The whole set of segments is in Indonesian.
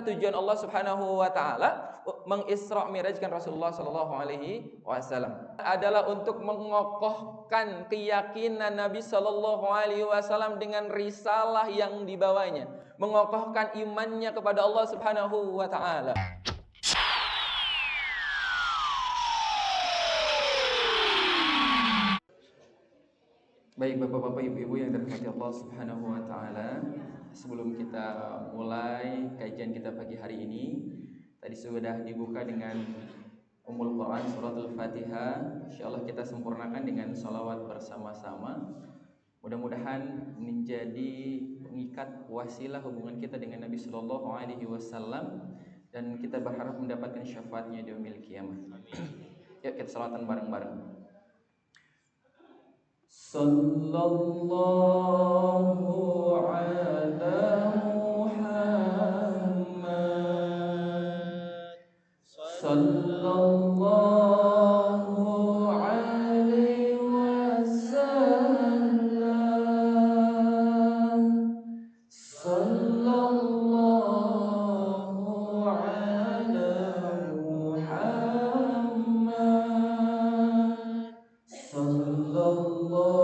Tujuan Allah Subhanahu wa taala mengisra mi'rajkan Rasulullah sallallahu alaihi wasallam adalah untuk mengokohkan keyakinan Nabi sallallahu alaihi wasallam dengan risalah yang dibawanya, mengokohkan imannya kepada Allah Subhanahu wa taala. Baik Bapak-bapak, Ibu-ibu yang dirahmati Allah Subhanahu wa taala, sebelum kita mulai kajian kita pagi hari ini, tadi sudah dibuka dengan Ummul Quran suratul Fatihah. Insyaallah kita sempurnakan dengan sholawat bersama-sama. Mudah-mudahan menjadi pengikat wasilah hubungan kita dengan Nabi sallallahu alaihi wasallam dan kita berharap mendapatkan syafaatnya di yaumil qiyamah. Yuk kita sholawatan bareng-bareng. Sallallahu ala Muhammad Sallallahu alaihi wasallam Sallallahu ala Muhammad Sallallahu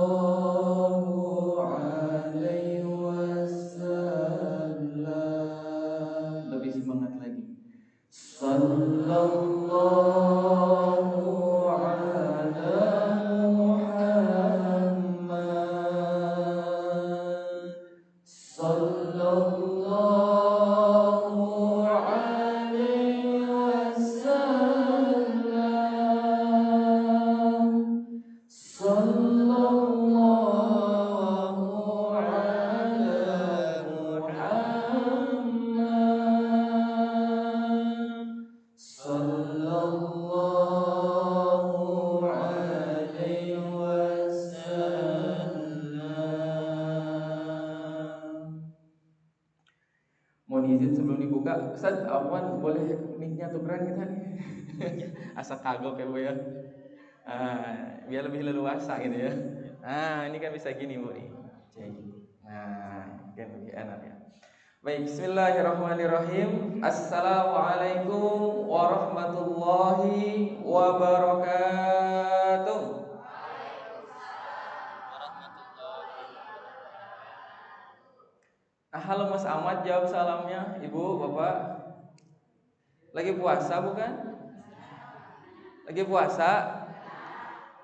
alaihi wasallam. Lebih semangat lagi. Sallallahu ala Muhammad Sallallahu alaihi wasallam Sallallahu ala Muhammad Sallallahu alaihi wasallam. Mohon izin sebelum dibuka, Ustaz, Afwan boleh mic-nya tukeran kita nih. Asa kagok ya Bu ya. Biar lebih leluasa gitu ya. Ini kan bisa gini Bu nih. Nah, kan lebih enak ya. Baik, bismillahirrahmanirrahim. Assalamualaikum warahmatullahi wabarakatuh. Halo Mas Ahmad, jawab salamnya. Ibu, Bapak. Lagi puasa bukan? Lagi puasa?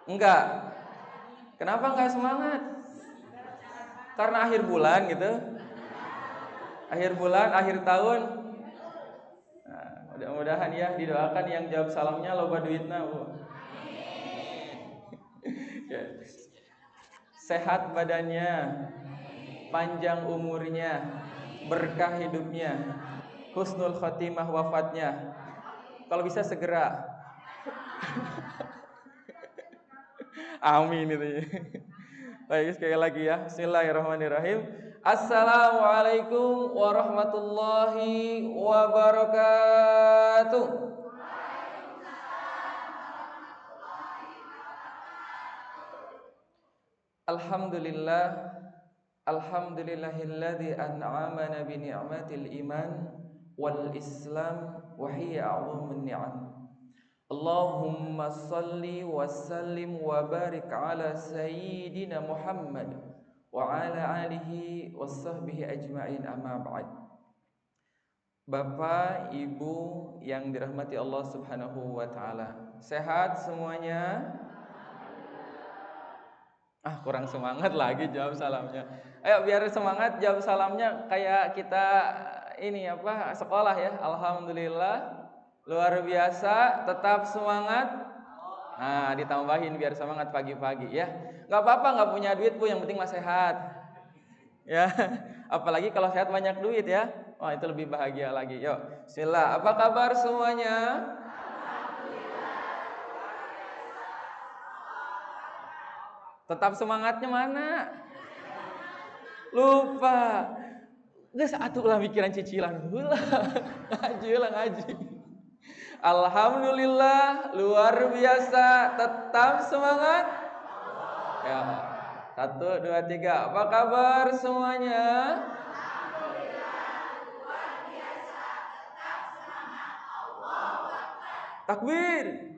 Enggak. Kenapa enggak semangat? Karena akhir bulan gitu. Akhir bulan, akhir tahun. Nah, mudah-mudahan ya didoakan yang jawab salamnya loba duitna, Bu. Ya. Sehat badannya, panjang umurnya, berkah hidupnya, husnul khotimah wafatnya. Kalau bisa segera. Amin itu ya. Baik, sekali lagi ya. Bismillahirrahmanirrahim. Assalamualaikum warahmatullahi wabarakatuh. Alhamdulillah. Alhamdulillahilladzi an'amana bi ni'matil iman wal islam wa hiya a'zamun ni'am. Allahumma salli wa sallim wa barik ala sayyidina Muhammad wa ala alihi wa sahbihi ajma'in, amma ba'd. Bapak, Ibu yang dirahmati Allah Subhanahu wa taala, sehat semuanya? Kurang semangat lagi jawab salamnya. Ayo biar semangat jawab salamnya kayak kita ini sekolah ya. Alhamdulillah. Luar biasa, tetap semangat. Ditambahin biar semangat pagi-pagi ya. Gak apa-apa gak punya duit Bu, yang penting mah sehat. Ya, apalagi kalau sehat banyak duit ya. Wah, itu lebih bahagia lagi. Yuk, bismillah. Apa kabar semuanya? Tetap semangatnya mana? Lupa. Geus atuh pikiran cicilan heula. Ngaji. Alhamdulillah, luar biasa, tetap semangat. Ya. 1, 2, 3. Apa kabar semuanya? Alhamdulillah, luar biasa, Takbir.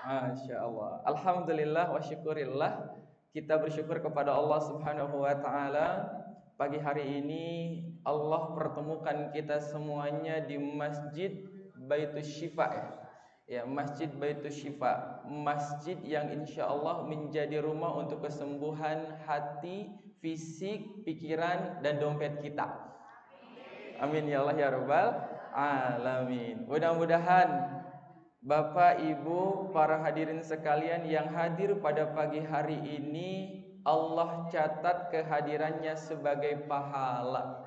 Masya Allah. Alhamdulillah wa syukurillah. Kita bersyukur kepada Allah Subhanahu wa Ta'ala. Pagi hari ini Allah pertemukan kita semuanya di Masjid Baitus Syifa ya. Masjid Baitus Syifa, masjid yang insya Allah menjadi rumah untuk kesembuhan hati, fisik, pikiran, dan dompet kita. Amin ya Allah ya Rabbal Alamin. Mudah-mudahan Bapak, Ibu, para hadirin sekalian yang hadir pada pagi hari ini, Allah catat kehadirannya sebagai pahala.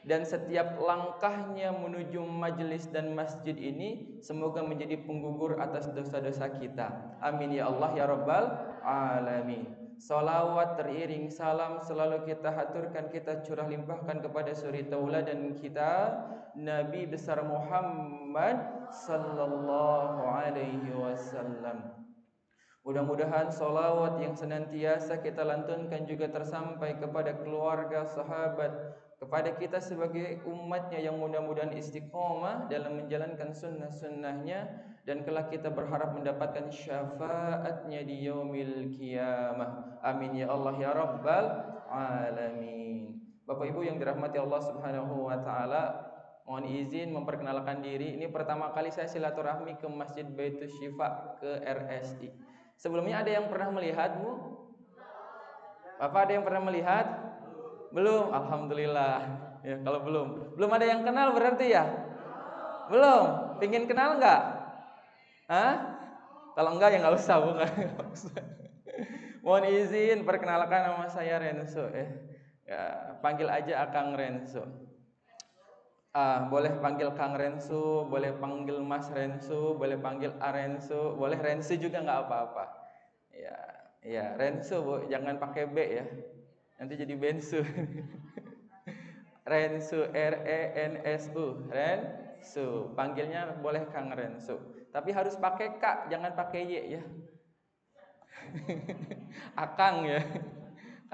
Dan setiap langkahnya menuju majelis dan masjid ini semoga menjadi penggugur atas dosa-dosa kita. Amin ya Allah ya Rabbal Alamin. Salawat teriring salam selalu kita haturkan, kita curah limpahkan kepada suri tauladan kita, Nabi besar Muhammad sallallahu alaihi wasallam. Mudah-mudahan salawat yang senantiasa kita lantunkan juga tersampai kepada keluarga, sahabat, kepada kita sebagai umatnya yang mudah-mudahan istiqomah dalam menjalankan sunnah-sunnahnya, dan kelak kita berharap mendapatkan syafaatnya di yaumil qiyamah. Amin ya Allah ya Rabbal Alamin. Bapak Ibu yang dirahmati Allah Subhanahu wa Ta'ala, mohon izin memperkenalkan diri. Ini pertama kali saya silaturahmi ke Masjid Baitus Syifa, ke RSI. Sebelumnya ada yang pernah melihat, Bu? Bapak ada yang pernah melihat? Belum? Alhamdulillah. Ya, kalau belum ada yang kenal berarti ya? Belum? Pingin kenal enggak? Hah? Kalau enggak ya enggak usah, Bu. Mohon izin perkenalkan, nama saya Renzo. Ya, panggil aja Akang Renzo. Boleh panggil Kang Renzo, boleh panggil Mas Renzo, boleh panggil Arenzo, boleh Renzo juga nggak apa-apa. Ya Renzo, Bu, jangan pakai B ya, nanti jadi Bensu. Renzo, R-E-N-S-U, Renzo. Panggilnya boleh Kang Renzo, tapi harus pakai K, jangan pakai Y ya. Akang ya,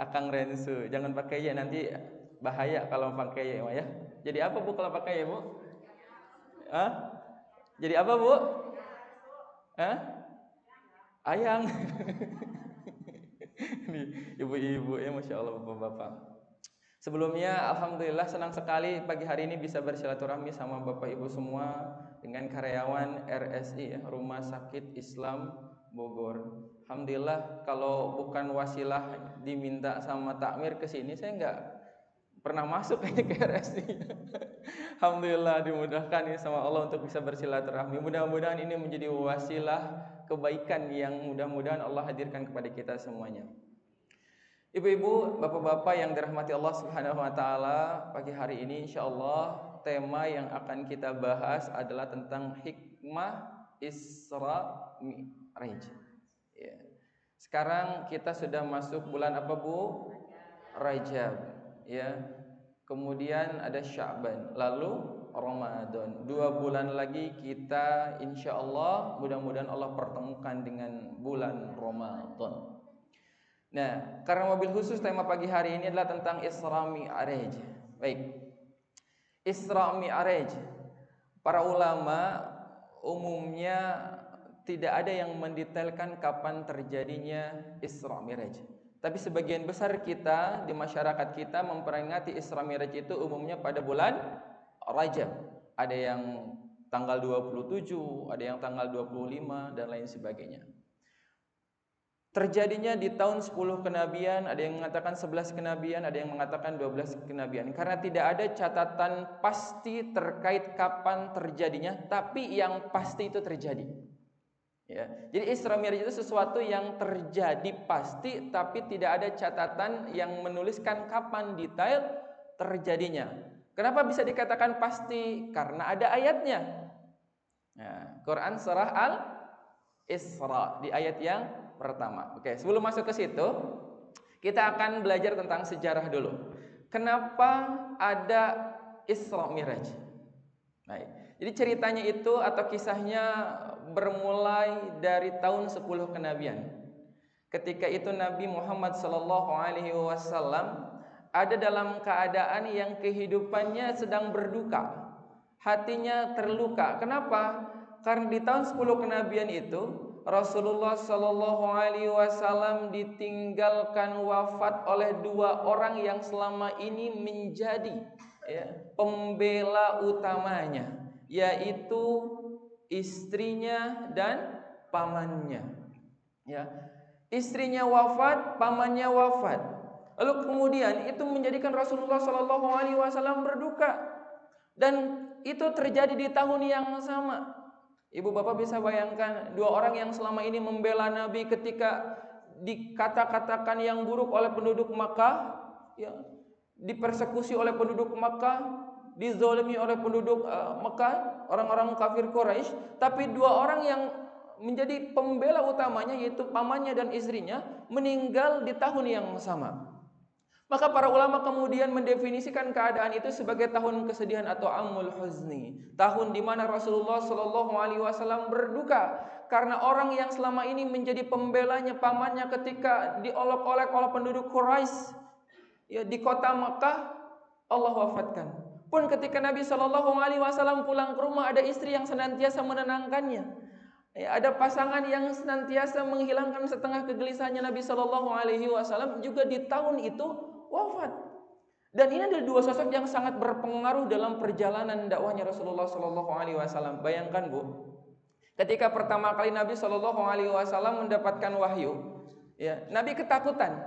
Akang Renzo, jangan pakai Y, nanti bahaya kalau pakai Y ya. Jadi apa, Bu, kalau pakai Y, Bu? Jadi apa, Bu? Ayang. Nih, ibu-ibu ya, Masya Allah, bapak-bapak. Sebelumnya alhamdulillah senang sekali pagi hari ini bisa bersilaturahmi sama Bapak Ibu semua dengan karyawan RSI ya, Rumah Sakit Islam Bogor. Alhamdulillah, kalau bukan wasilah diminta sama takmir ke sini, saya enggak pernah masuk ke RSI. Alhamdulillah dimudahkan ya sama Allah untuk bisa bersilaturahmi. Mudah-mudahan ini menjadi wasilah kebaikan yang mudah-mudahan Allah hadirkan kepada kita semuanya. Ibu-ibu, bapak-bapak yang dirahmati Allah Subhanahu wa Ta'ala, pagi hari ini insyaallah tema yang akan kita bahas adalah tentang hikmah Isra Mi'raj. Ya. Sekarang kita sudah masuk bulan apa, Bu? Rajab. Ya. Kemudian ada Sya'ban, lalu Ramadan. 2 bulan lagi kita insyaallah mudah-mudahan Allah pertemukan dengan bulan Ramadan. Nah, karena mobil khusus tema pagi hari ini adalah tentang Isra Mi'raj. Baik. Isra Mi'raj. Para ulama umumnya tidak ada yang mendetailkan kapan terjadinya Isra Mi'raj. Tapi sebagian besar kita di masyarakat kita memperingati Isra Mi'raj itu umumnya pada bulan Rajab. Ada yang tanggal 27, ada yang tanggal 25 dan lain sebagainya. Terjadinya di tahun 10 kenabian, ada yang mengatakan 11 kenabian, ada yang mengatakan 12 kenabian. Karena tidak ada catatan pasti terkait kapan terjadinya, tapi yang pasti itu terjadi. Ya. Jadi Isra Mi'raj itu sesuatu yang terjadi pasti, tapi tidak ada catatan yang menuliskan kapan detail terjadinya. Kenapa bisa dikatakan pasti? Karena ada ayatnya. Nah, Quran surah Al-Isra di ayat yang pertama. Oke, sebelum masuk ke situ, kita akan belajar tentang sejarah dulu. Kenapa ada Isra Mi'raj? Baik. Jadi ceritanya itu atau kisahnya bermulai dari tahun 10 kenabian. Ketika itu Nabi Muhammad SAW ada dalam keadaan yang kehidupannya sedang berduka, hatinya terluka. Kenapa? Karena di tahun 10 kenabian itu Rasulullah Shallallahu Alaihi Wasallam ditinggalkan wafat oleh 2 orang yang selama ini menjadi pembela utamanya, yaitu istrinya dan pamannya. Ya, istrinya wafat, pamannya wafat. Lalu kemudian itu menjadikan Rasulullah Shallallahu Alaihi Wasallam berduka, dan itu terjadi di tahun yang sama. Ibu bapak bisa bayangkan 2 orang yang selama ini membela Nabi ketika dikata-katakan yang buruk oleh penduduk Makkah, dipersekusi oleh penduduk Makkah, dizolimi oleh penduduk Makkah, orang-orang kafir Quraisy, tapi 2 orang yang menjadi pembela utamanya, yaitu pamannya dan istrinya, meninggal di tahun yang sama. Maka para ulama kemudian mendefinisikan keadaan itu sebagai tahun kesedihan atau amul huzni, tahun di mana Rasulullah Shallallahu Alaihi Wasallam berduka karena orang yang selama ini menjadi pembelanya, pamannya, ketika diolok-olok oleh penduduk Quraisy di kota Makkah, Allah wafatkan. Pun ketika Nabi Shallallahu Alaihi Wasallam pulang ke rumah, ada istri yang senantiasa menenangkannya, ada pasangan yang senantiasa menghilangkan setengah kegelisahannya. Nabi Shallallahu Alaihi Wasallam juga di tahun itu wafat. Dan ini adalah 2 sosok yang sangat berpengaruh dalam perjalanan dakwahnya Rasulullah Shallallahu Alaihi Wasallam. Bayangkan Bu, ketika pertama kali Nabi Shallallahu Alaihi Wasallam mendapatkan wahyu, Nabi ketakutan.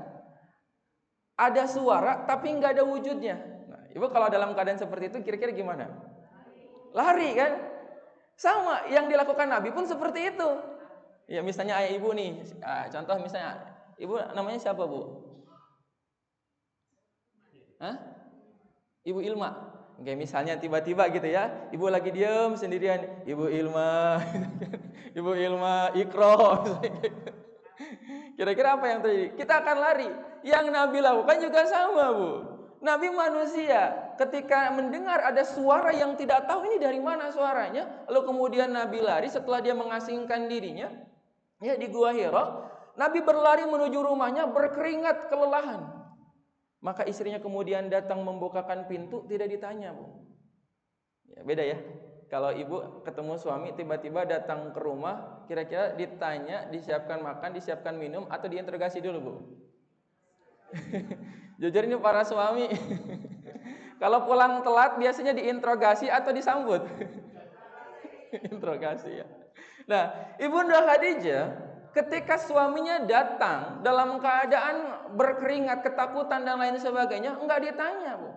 Ada suara tapi nggak ada wujudnya. Nah, Ibu kalau dalam keadaan seperti itu kira-kira gimana? Lari kan? Sama yang dilakukan Nabi pun seperti itu. Ya misalnya ayah ibu nih, contoh misalnya ibu namanya siapa Bu? Ibu Ilma. Kayak misalnya tiba-tiba gitu ya, ibu lagi diam sendirian, Ibu Ilma, Ibu Ilma, Ikro. Kira-kira apa yang terjadi? Kita akan lari. Yang Nabi lakukan juga sama Bu. Nabi manusia ketika mendengar ada suara yang tidak tahu ini dari mana suaranya, lalu kemudian Nabi lari setelah dia mengasingkan dirinya di Gua Hira. Nabi berlari menuju rumahnya berkeringat kelelahan. Maka istrinya kemudian datang membukakan pintu, tidak ditanya Bu. Beda ya. Kalau ibu ketemu suami tiba-tiba datang ke rumah, kira-kira ditanya, disiapkan makan, disiapkan minum, atau diinterogasi dulu Bu? Jujur ini para suami. Kalau pulang telat biasanya diinterogasi atau disambut? Interogasi ya. Nah, Ibunda Khadijah ketika suaminya datang dalam keadaan berkeringat, ketakutan dan lain sebagainya, enggak ditanya Bu.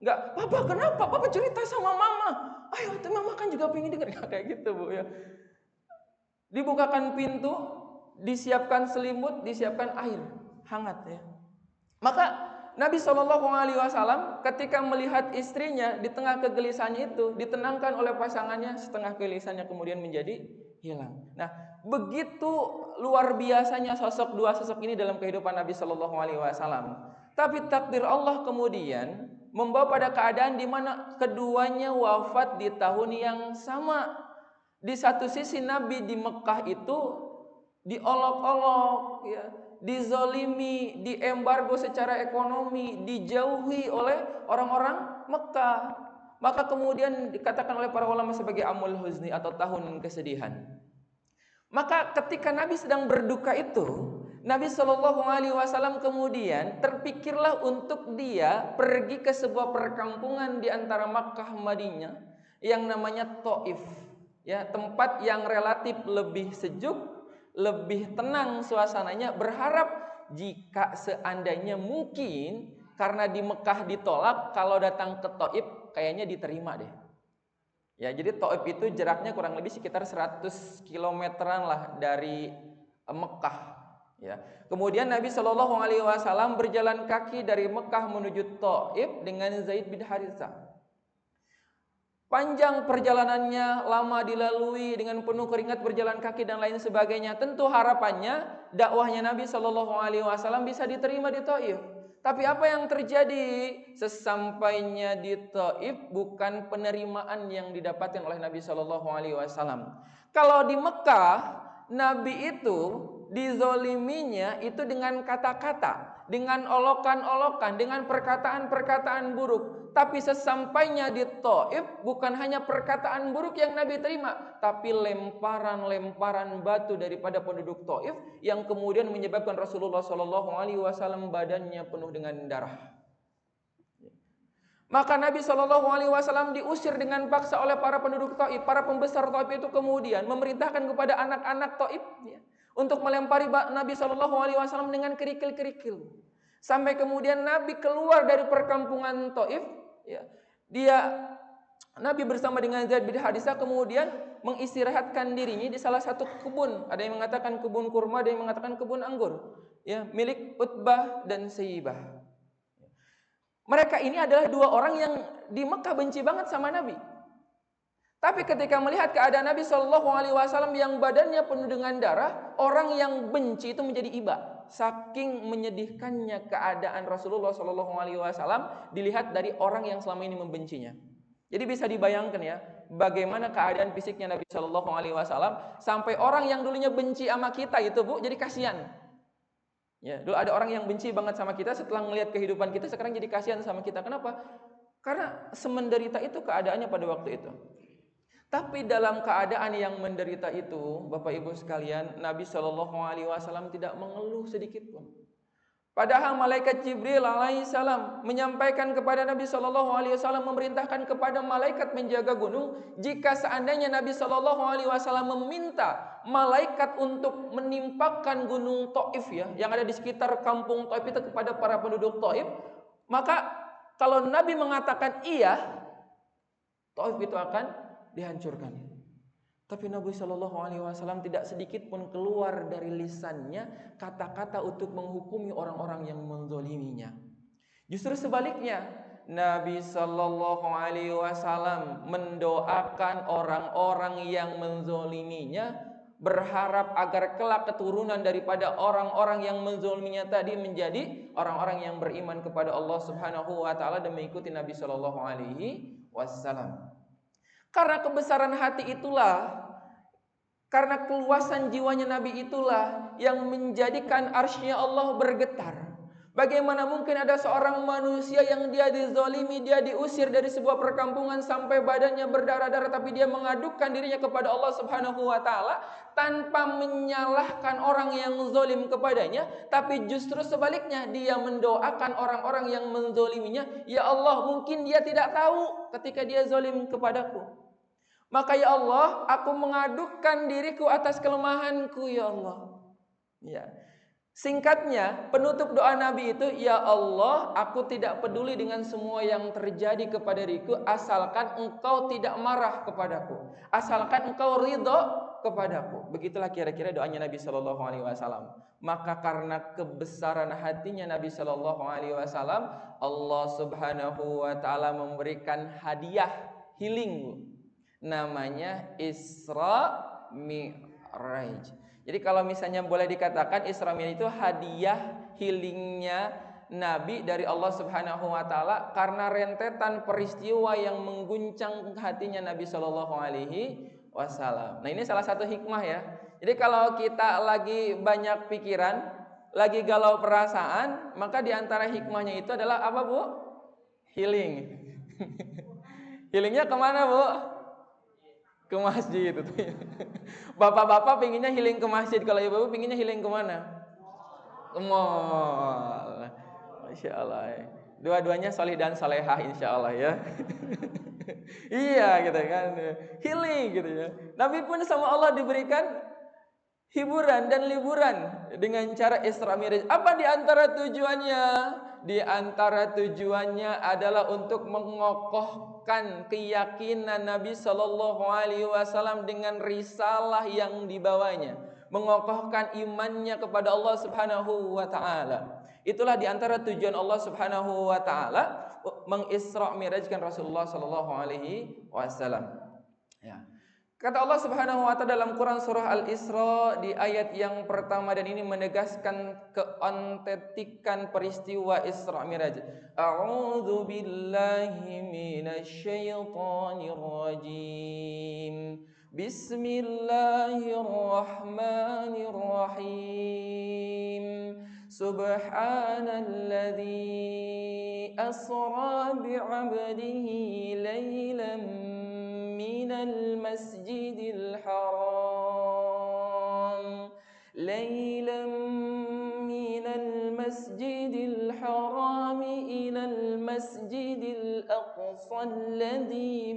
Enggak, Papa kenapa? Papa cerita sama Mama. Ayo, Mama kan juga pengen dengar. Kayak gitu Bu ya. Dibukakan pintu, disiapkan selimut, disiapkan air hangat ya. Maka Nabi Shallallahu Alaihi Wasallam ketika melihat istrinya di tengah kegelisahannya itu ditenangkan oleh pasangannya, setengah kegelisahannya kemudian menjadi hilang. Nah, begitu luar biasanya dua sosok ini dalam kehidupan Nabi Shallallahu Alaihi Wasallam. Tapi takdir Allah kemudian membawa pada keadaan di mana keduanya wafat di tahun yang sama. Di satu sisi Nabi di Mekah itu diolok-olok, dizolimi, diembargo secara ekonomi, dijauhi oleh orang-orang Mekah. Maka kemudian dikatakan oleh para ulama sebagai amul huzni atau tahun kesedihan. Maka ketika Nabi sedang berduka itu, Nabi Shallallahu Alaihi Wasallam kemudian terpikirlah untuk dia pergi ke sebuah perkampungan di antara Makkah Madinah yang namanya Thaif, tempat yang relatif lebih sejuk, lebih tenang suasananya, berharap jika seandainya mungkin karena di Mekah ditolak, kalau datang ke Thaif kayaknya diterima deh. Ya, jadi Thaif itu jaraknya kurang lebih sekitar 100 kilometeran lah dari Mekah. Ya. Kemudian Nabi Shallallahu Alaihi Wasallam berjalan kaki dari Mekah menuju Thaif dengan Zaid bin Harithah. Panjang perjalanannya, lama dilalui dengan penuh keringat, berjalan kaki dan lain sebagainya. Tentu harapannya dakwahnya Nabi Shallallahu Alaihi Wasallam bisa diterima di Thaif. Tapi apa yang terjadi? Sesampainya di Thaif bukan penerimaan yang didapatkan oleh Nabi Shallallahu Alaihi Wasallam. Kalau di Mekah, Nabi itu dizoliminya itu dengan kata-kata, dengan olokan-olokan, dengan perkataan-perkataan buruk. Tapi sesampainya di Thaif, bukan hanya perkataan buruk yang Nabi terima, tapi lemparan-lemparan batu daripada penduduk Thaif yang kemudian menyebabkan Rasulullah SAW badannya penuh dengan darah. Maka Nabi SAW diusir dengan paksa oleh para penduduk Thaif. Para pembesar Thaif itu kemudian memerintahkan kepada anak-anak Thaif untuk melempari Nabi SAW dengan kerikil-kerikil. Sampai kemudian Nabi keluar dari perkampungan Thaif, Nabi bersama dengan Zaid bin Harisah kemudian mengistirahatkan dirinya di salah satu kebun. Ada yang mengatakan kebun kurma, ada yang mengatakan kebun anggur, milik Utbah dan Sayyibah. Mereka ini adalah dua orang yang di Mekah benci banget sama Nabi. Tapi ketika melihat keadaan Nabi SAW yang badannya penuh dengan darah, orang yang benci itu menjadi iba. Saking menyedihkannya keadaan Rasulullah SAW dilihat dari orang yang selama ini membencinya. Jadi bisa dibayangkan ya, bagaimana keadaan fisiknya Nabi SAW sampai orang yang dulunya benci sama kita itu jadi kasihan. Ya, dulu ada orang yang benci banget sama kita, setelah melihat kehidupan kita sekarang jadi kasihan sama kita. Kenapa? Karena semenderita itu keadaannya pada waktu itu. Tapi dalam keadaan yang menderita itu, Bapak Ibu sekalian, Nabi SAW tidak mengeluh sedikit pun. Padahal malaikat Jibril alaihissalam menyampaikan kepada Nabi SAW, memerintahkan kepada malaikat menjaga gunung. Jika seandainya Nabi SAW meminta malaikat untuk menimpakan gunung Thaif yang ada di sekitar kampung Thaif itu kepada para penduduk Thaif, maka kalau Nabi mengatakan iya, Thaif itu akan dihancurkan. Tapi Nabi SAW tidak sedikit pun keluar dari lisannya kata-kata untuk menghukumi orang-orang yang menzoliminya. Justru sebaliknya, Nabi SAW mendoakan orang-orang yang menzoliminya, berharap agar kelak keturunan daripada orang-orang yang menzoliminya tadi menjadi orang-orang yang beriman kepada Allah Subhanahu wa taala dan mengikuti Nabi SAW. Karena kebesaran hati itulah, karena keluasan jiwanya Nabi itulah yang menjadikan arsy-Nya Allah bergetar. Bagaimana mungkin ada seorang manusia yang dia dizalimi, dia diusir dari sebuah perkampungan sampai badannya berdarah-darah, tapi dia mengadukan dirinya kepada Allah Subhanahu wa taala tanpa menyalahkan orang yang zalim kepadanya, tapi justru sebaliknya dia mendoakan orang-orang yang menzaliminya, ya Allah, mungkin dia tidak tahu ketika dia zalim kepadaku. Maka ya Allah, aku mengadukan diriku atas kelemahanku ya Allah. Ya. Singkatnya, penutup doa Nabi itu, ya Allah, aku tidak peduli dengan semua yang terjadi kepada diriku, asalkan engkau tidak marah kepadaku, asalkan engkau ridho kepadaku. Begitulah kira-kira doanya Nabi SAW. Maka karena kebesaran hatinya Nabi SAW, Allah Subhanahu wa taala memberikan hadiah healing, namanya Isra Mi'raj. Jadi kalau misalnya boleh dikatakan Isra Mi'raj itu hadiah healingnya Nabi dari Allah Subhanahu wa taala karena rentetan peristiwa yang mengguncang hatinya Nabi Shallallahu alaihi wasallam. Nah, ini salah satu hikmah ya. Jadi kalau kita lagi banyak pikiran, lagi galau perasaan, maka di antara hikmahnya itu adalah apa, Bu? Healing. Healingnya kemana, Bu? Ke masjid itu. Bapak-bapak pinginnya healing ke masjid, kalau ibu-ibu pinginnya healing kemana? Ke mall. Masya Allah. Dua-duanya solih dan salehah insya Allah ya. Iya gitu kan, healing gitu ya. Nabi pun sama Allah diberikan hiburan dan liburan dengan cara Isra Mi'raj. Apa di antara tujuannya? Di antara tujuannya adalah untuk mengokohkan keyakinan Nabi Shallallahu alaihi wasallam dengan risalah yang dibawanya, mengokohkan imannya kepada Allah Subhanahu wa taala. Itulah di antara tujuan Allah Subhanahu wa taala mengisra mi'rajkan Rasulullah Shallallahu alaihi wasallam. Ya. Kata Allah Subhanahu wa taala dalam Quran surah Al-Isra di ayat yang pertama, dan ini menegaskan keontentikan peristiwa Isra Mi'raj. A'udzu billahi minasyaitonir rajim. Bismillahirrahmanirrahim. Subhanalladzi asra bi'abdihi laylan minal masjidil haram إلى المسجد الأقصى الذي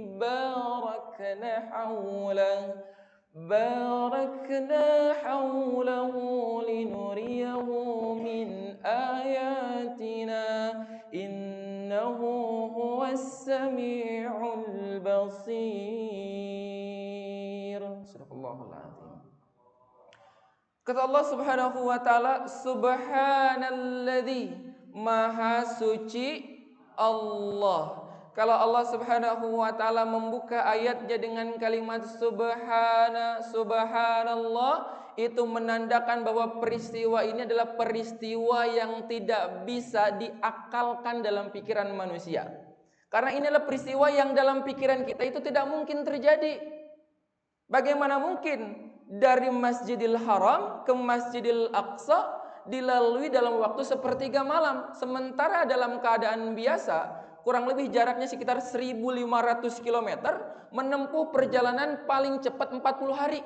باركنا حوله لنريه من آياتنا إنه هو السميع البصير. Subhanallahul azim. Kata Allah Subhanahu wa taala, subhanalladzi, maha suci Allah. Kalau Allah Subhanahu wa taala membuka ayatnya dengan kalimat subhanallah, itu menandakan bahwa peristiwa ini adalah peristiwa yang tidak bisa diakalkan dalam pikiran manusia. Karena ini adalah peristiwa yang dalam pikiran kita itu tidak mungkin terjadi. Bagaimana mungkin dari Masjidil Haram ke Masjidil Aqsa dilalui dalam waktu sepertiga malam, sementara dalam keadaan biasa kurang lebih jaraknya sekitar 1.500 km, menempuh perjalanan paling cepat 40 hari.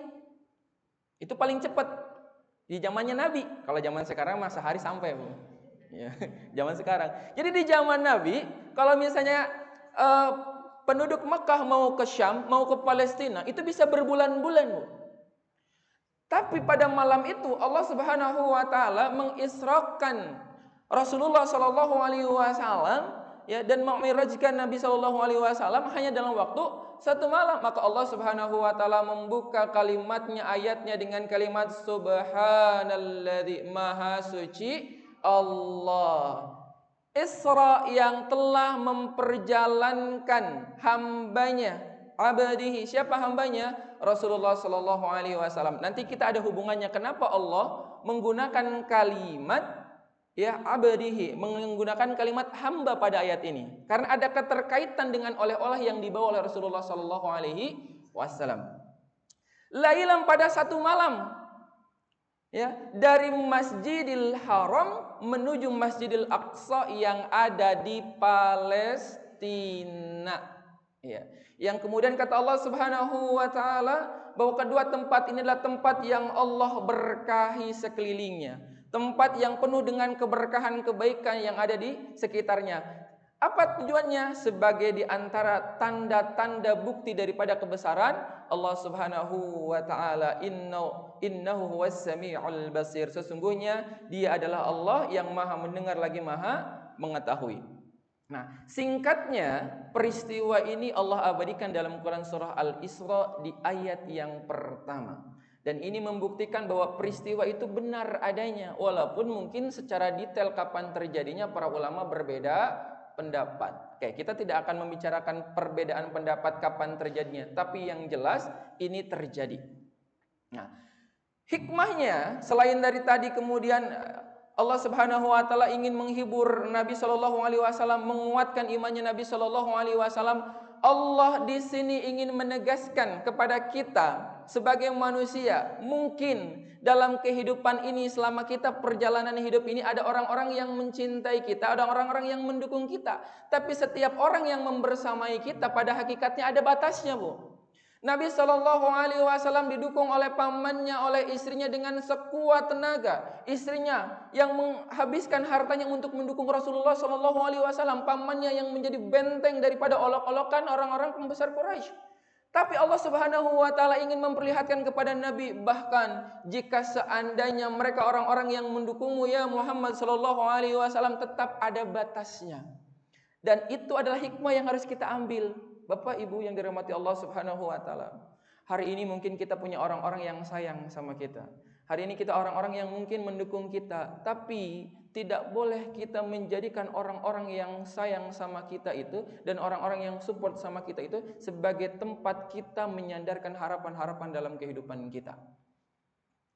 Itu paling cepat di zamannya Nabi. Kalau zaman sekarang mah sehari sampai, Bu. Ya, zaman sekarang. Jadi di zaman Nabi, kalau misalnya penduduk Mekah mau ke Syam, mau ke Palestina, itu bisa berbulan-bulan, Bu. Tapi pada malam itu Allah Subhanahu wa taala mengisrakan Rasulullah sallallahu alaihi wasallam, ya, dan memi'rajkan Nabi sallallahu alaihi wasallam hanya dalam waktu satu malam. Maka Allah Subhanahu wa taala membuka kalimatnya, ayatnya dengan kalimat subhanalladzi, maha suci Allah. Isra, yang telah memperjalankan hambanya, abadihi, siapa hambanya? Rasulullah sallallahu alaihi wasallam. Nanti kita ada hubungannya kenapa Allah menggunakan kalimat, ya, abadihi, menggunakan kalimat hamba pada ayat ini. Karena ada keterkaitan dengan oleh-oleh yang dibawa oleh Rasulullah sallallahu alaihi wasallam. Lailan, pada satu malam, ya, dari Masjidil Haram menuju Masjidil Aqsa yang ada di Palestina. Ya. Yang kemudian kata Allah Subhanahu wa taala bahwa kedua tempat ini adalah tempat yang Allah berkahi sekelilingnya, tempat yang penuh dengan keberkahan kebaikan yang ada di sekitarnya. Apa tujuannya? Sebagai di antara tanda-tanda bukti daripada kebesaran Allah Subhanahu wa taala. Innahu huwas samiul basir. Sesungguhnya Dia adalah Allah yang Maha mendengar lagi Maha mengetahui. Nah, singkatnya peristiwa ini Allah abadikan dalam Quran surah Al-Isra di ayat yang pertama. Dan ini membuktikan bahwa peristiwa itu benar adanya, walaupun mungkin secara detail kapan terjadinya para ulama berbeda pendapat. Oke, kita tidak akan membicarakan perbedaan pendapat kapan terjadinya, tapi yang jelas ini terjadi. Nah, hikmahnya selain dari tadi kemudian Allah Subhanahu wa taala ingin menghibur Nabi sallallahu alaihi wasallam, menguatkan imannya Nabi sallallahu alaihi wasallam. Allah di sini ingin menegaskan kepada kita sebagai manusia, mungkin dalam kehidupan ini selama kita perjalanan hidup ini ada orang-orang yang mencintai kita, ada orang-orang yang mendukung kita. Tapi setiap orang yang membersamai kita pada hakikatnya ada batasnya, Bu. Nabi sallallahu alaihi wasallam didukung oleh pamannya, oleh istrinya dengan sekuat tenaga. Istrinya yang menghabiskan hartanya untuk mendukung Rasulullah sallallahu alaihi wasallam, pamannya yang menjadi benteng daripada olok-olokan orang-orang pembesar Quraisy. Tapi Allah Subhanahu wa taala ingin memperlihatkan kepada Nabi, bahkan jika seandainya mereka orang-orang yang mendukungmu ya Muhammad sallallahu alaihi wasallam, tetap ada batasnya. Dan itu adalah hikmah yang harus kita ambil. Bapak Ibu yang dirahmati Allah Subhanahu wa taala. Hari ini mungkin kita punya orang-orang yang sayang sama kita. Hari ini kita orang-orang yang mungkin mendukung kita, tapi tidak boleh kita menjadikan orang-orang yang sayang sama kita itu dan orang-orang yang support sama kita itu sebagai tempat kita menyandarkan harapan-harapan dalam kehidupan kita.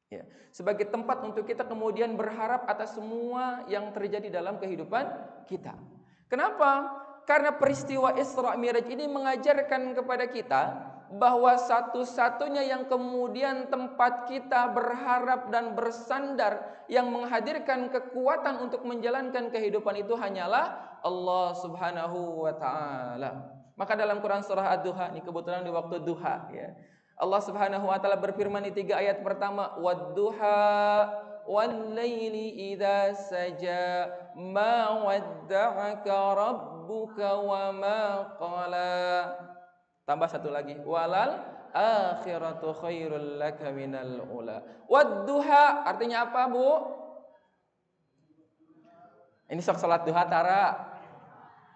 Ya, sebagai tempat untuk kita kemudian berharap atas semua yang terjadi dalam kehidupan kita. Kenapa? Karena peristiwa Isra Mi'raj ini mengajarkan kepada kita bahwa satu-satunya yang kemudian tempat kita berharap dan bersandar yang menghadirkan kekuatan untuk menjalankan kehidupan itu hanyalah Allah Subhanahu wa taala. Maka dalam Quran surah Ad-Duha, ini kebetulan di waktu duha ya. Allah Subhanahu wa taala berfirman di 3 ayat pertama, "Wad-duha wal-laili idza saja ma wadda'aka rabbuka wa ma qala." Tambah satu lagi, walal akhiratu khairul laka minal ula. Wadduha artinya apa, Bu? Ini sok salat duha Tara.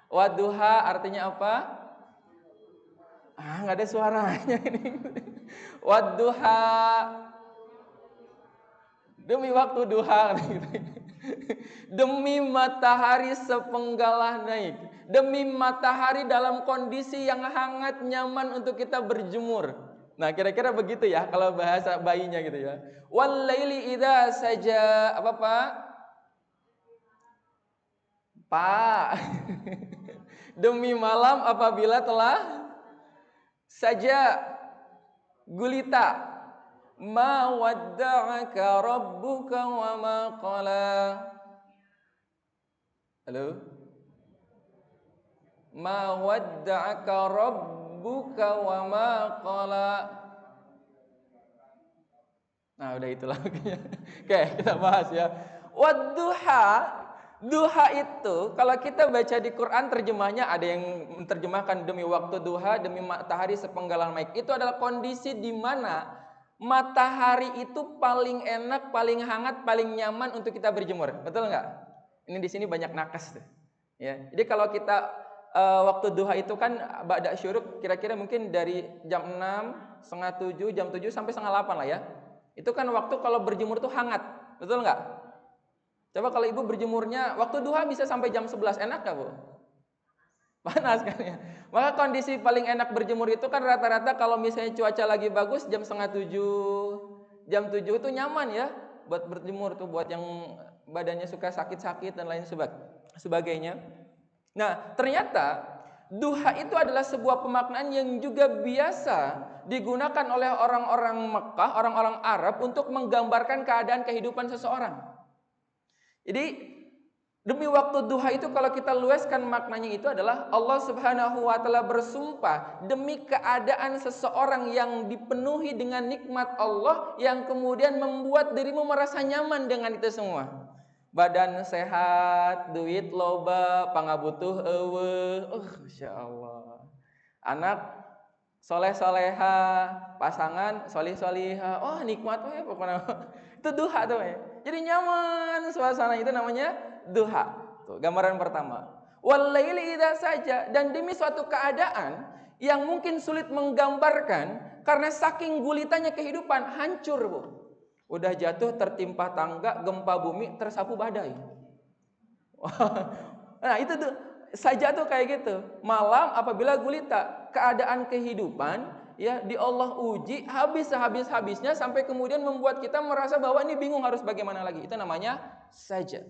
Wadduha artinya apa? Enggak ada suaranya ini. Wadduha. Demi waktu duha. Demi matahari sepenggalah naik, demi matahari dalam kondisi yang hangat nyaman untuk kita berjemur. Nah, kira-kira begitu ya kalau bahasa bayinya gitu ya. Wal laili idza saja, apa Pak? Pak. Demi malam apabila telah saja gulita. Ma wadda'aka rabbuka wa ma qala. Halo? Ma wadda'aka rabbuka wa ma qala. Nah, udah itulah. Oke, kita bahas ya. Wadduha, duha itu kalau kita baca di Quran terjemahnya ada yang menerjemahkan demi waktu duha, demi matahari sepenggalan naik. Itu adalah kondisi di mana matahari itu paling enak, paling hangat, paling nyaman untuk kita berjemur. Betul nggak? Ini di sini banyak nakes tuh. Ya. Jadi kalau kita waktu duha itu kan ba'da syuruk kira-kira mungkin dari jam 6, setengah 7, jam 7 sampai setengah 8 lah ya. Itu kan waktu kalau berjemur tuh hangat. Betul nggak? Coba kalau ibu berjemurnya waktu duha bisa sampai jam 11, enak nggak, Bu? Panas kan ya. Maka kondisi paling enak berjemur itu kan rata-rata kalau misalnya cuaca lagi bagus jam setengah 7, jam 7 itu nyaman ya buat berjemur tuh, buat yang badannya suka sakit-sakit dan lain sebagainya. Nah, ternyata duha itu adalah sebuah pemaknaan yang juga biasa digunakan oleh orang-orang Mekah, orang-orang Arab untuk menggambarkan keadaan kehidupan seseorang. Jadi demi waktu duha itu kalau kita luaskan maknanya itu adalah Allah Subhanahu wa taala bersumpah demi keadaan seseorang yang dipenuhi dengan nikmat Allah yang kemudian membuat dirimu merasa nyaman dengan itu semua. Badan sehat, duit loba, pangabutuh eueuh. Masya Allah. Anak soleh-soleha, pasangan solih-solihah. Oh, nikmat we pokoknya. Itu duha tuh we. Jadi nyaman suasana itu namanya duha. Tuh, gambaran pertama. Wal laili idza saja, dan demi suatu keadaan yang mungkin sulit menggambarkan karena saking gulitanya kehidupan, hancur, Bu. Udah jatuh tertimpa tangga, gempa bumi, tersapu badai. Nah, itu tuh saja tuh kayak gitu. Malam apabila gulita, keadaan kehidupan ya di Allah uji habis-habisnya sampai kemudian membuat kita merasa bahwa ini bingung harus bagaimana lagi. Itu namanya saja.